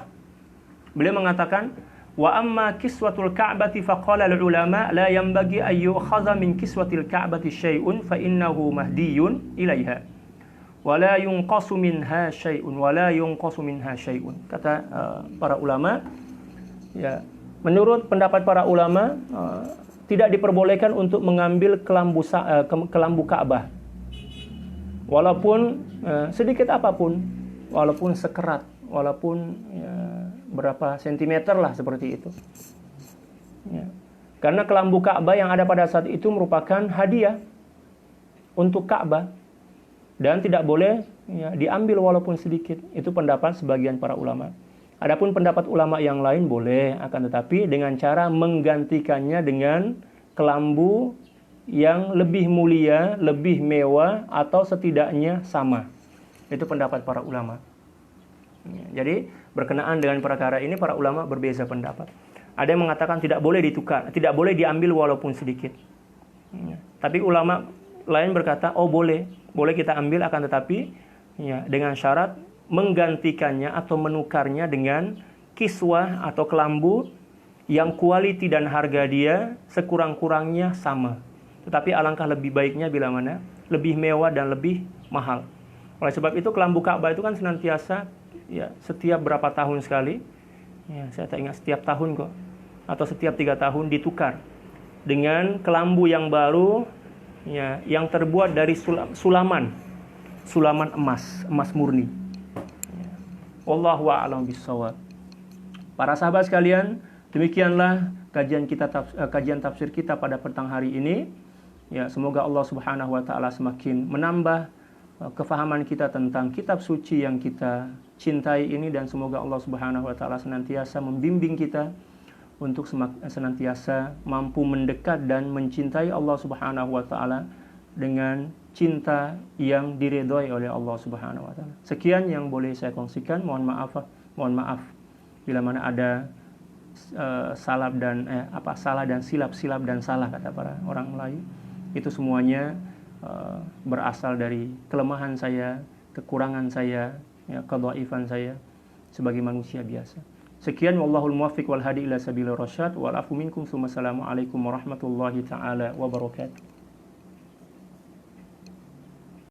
Beliau mengatakan, wa amma kiswatul ka'bati faqala al-ulama la yanbaghi an yu'khadha min kiswatil ka'bati syai'un fa innahu mahdiyun ilaiha. Wala yunqasu minha syai'un. Kata para ulama, menurut pendapat para ulama, tidak diperbolehkan untuk mengambil kelambu Ka'bah, walaupun sedikit apapun, walaupun sekerat, walaupun berapa sentimeter lah, seperti itu. Karena kelambu Ka'bah yang ada pada saat itu merupakan hadiah untuk Ka'bah dan tidak boleh diambil walaupun sedikit. Itu pendapat sebagian para ulama. Adapun pendapat ulama yang lain boleh, akan tetapi dengan cara menggantikannya dengan kelambu yang lebih mulia, lebih mewah, atau setidaknya sama. Itu pendapat para ulama. Jadi berkenaan dengan perkara ini para ulama berbeza pendapat. Ada yang mengatakan tidak boleh ditukar, tidak boleh diambil walaupun sedikit. Tapi ulama lain berkata, oh boleh kita ambil, akan tetapi dengan syarat menggantikannya atau menukarnya dengan kiswah atau kelambu yang kualiti dan harga dia sekurang-kurangnya sama. Tetapi alangkah lebih baiknya bila mana lebih mewah dan lebih mahal. Oleh sebab itu kelambu Ka'bah itu kan senantiasa setiap berapa tahun sekali, saya tak ingat, setiap tahun kok, atau setiap 3 tahun ditukar dengan kelambu yang baru, yang terbuat dari sulaman emas murni. Wallahu a'lam bishawab. Para sahabat sekalian, demikianlah kajian tafsir kita pada petang hari ini. Semoga Allah Subhanahu wa taala semakin menambah kefahaman kita tentang kitab suci yang kita cintai ini, dan semoga Allah Subhanahu wa taala senantiasa membimbing kita untuk senantiasa mampu mendekat dan mencintai Allah Subhanahu wa taala dengan cinta yang diridhoi oleh Allah Subhanahu wa taala. Sekian yang boleh saya kongsikan. Mohon maaf bila mana ada salah dan silap dan salah, kata para orang Melayu. Itu semuanya berasal dari kelemahan saya, kekurangan saya, ya, kedhaifan saya sebagai manusia biasa. Sekian, wallahul muwaffiq wal hadi ila sabilir rasyad wal afu minkum. Assalamualaikum warahmatullahi taala wabarakatuh.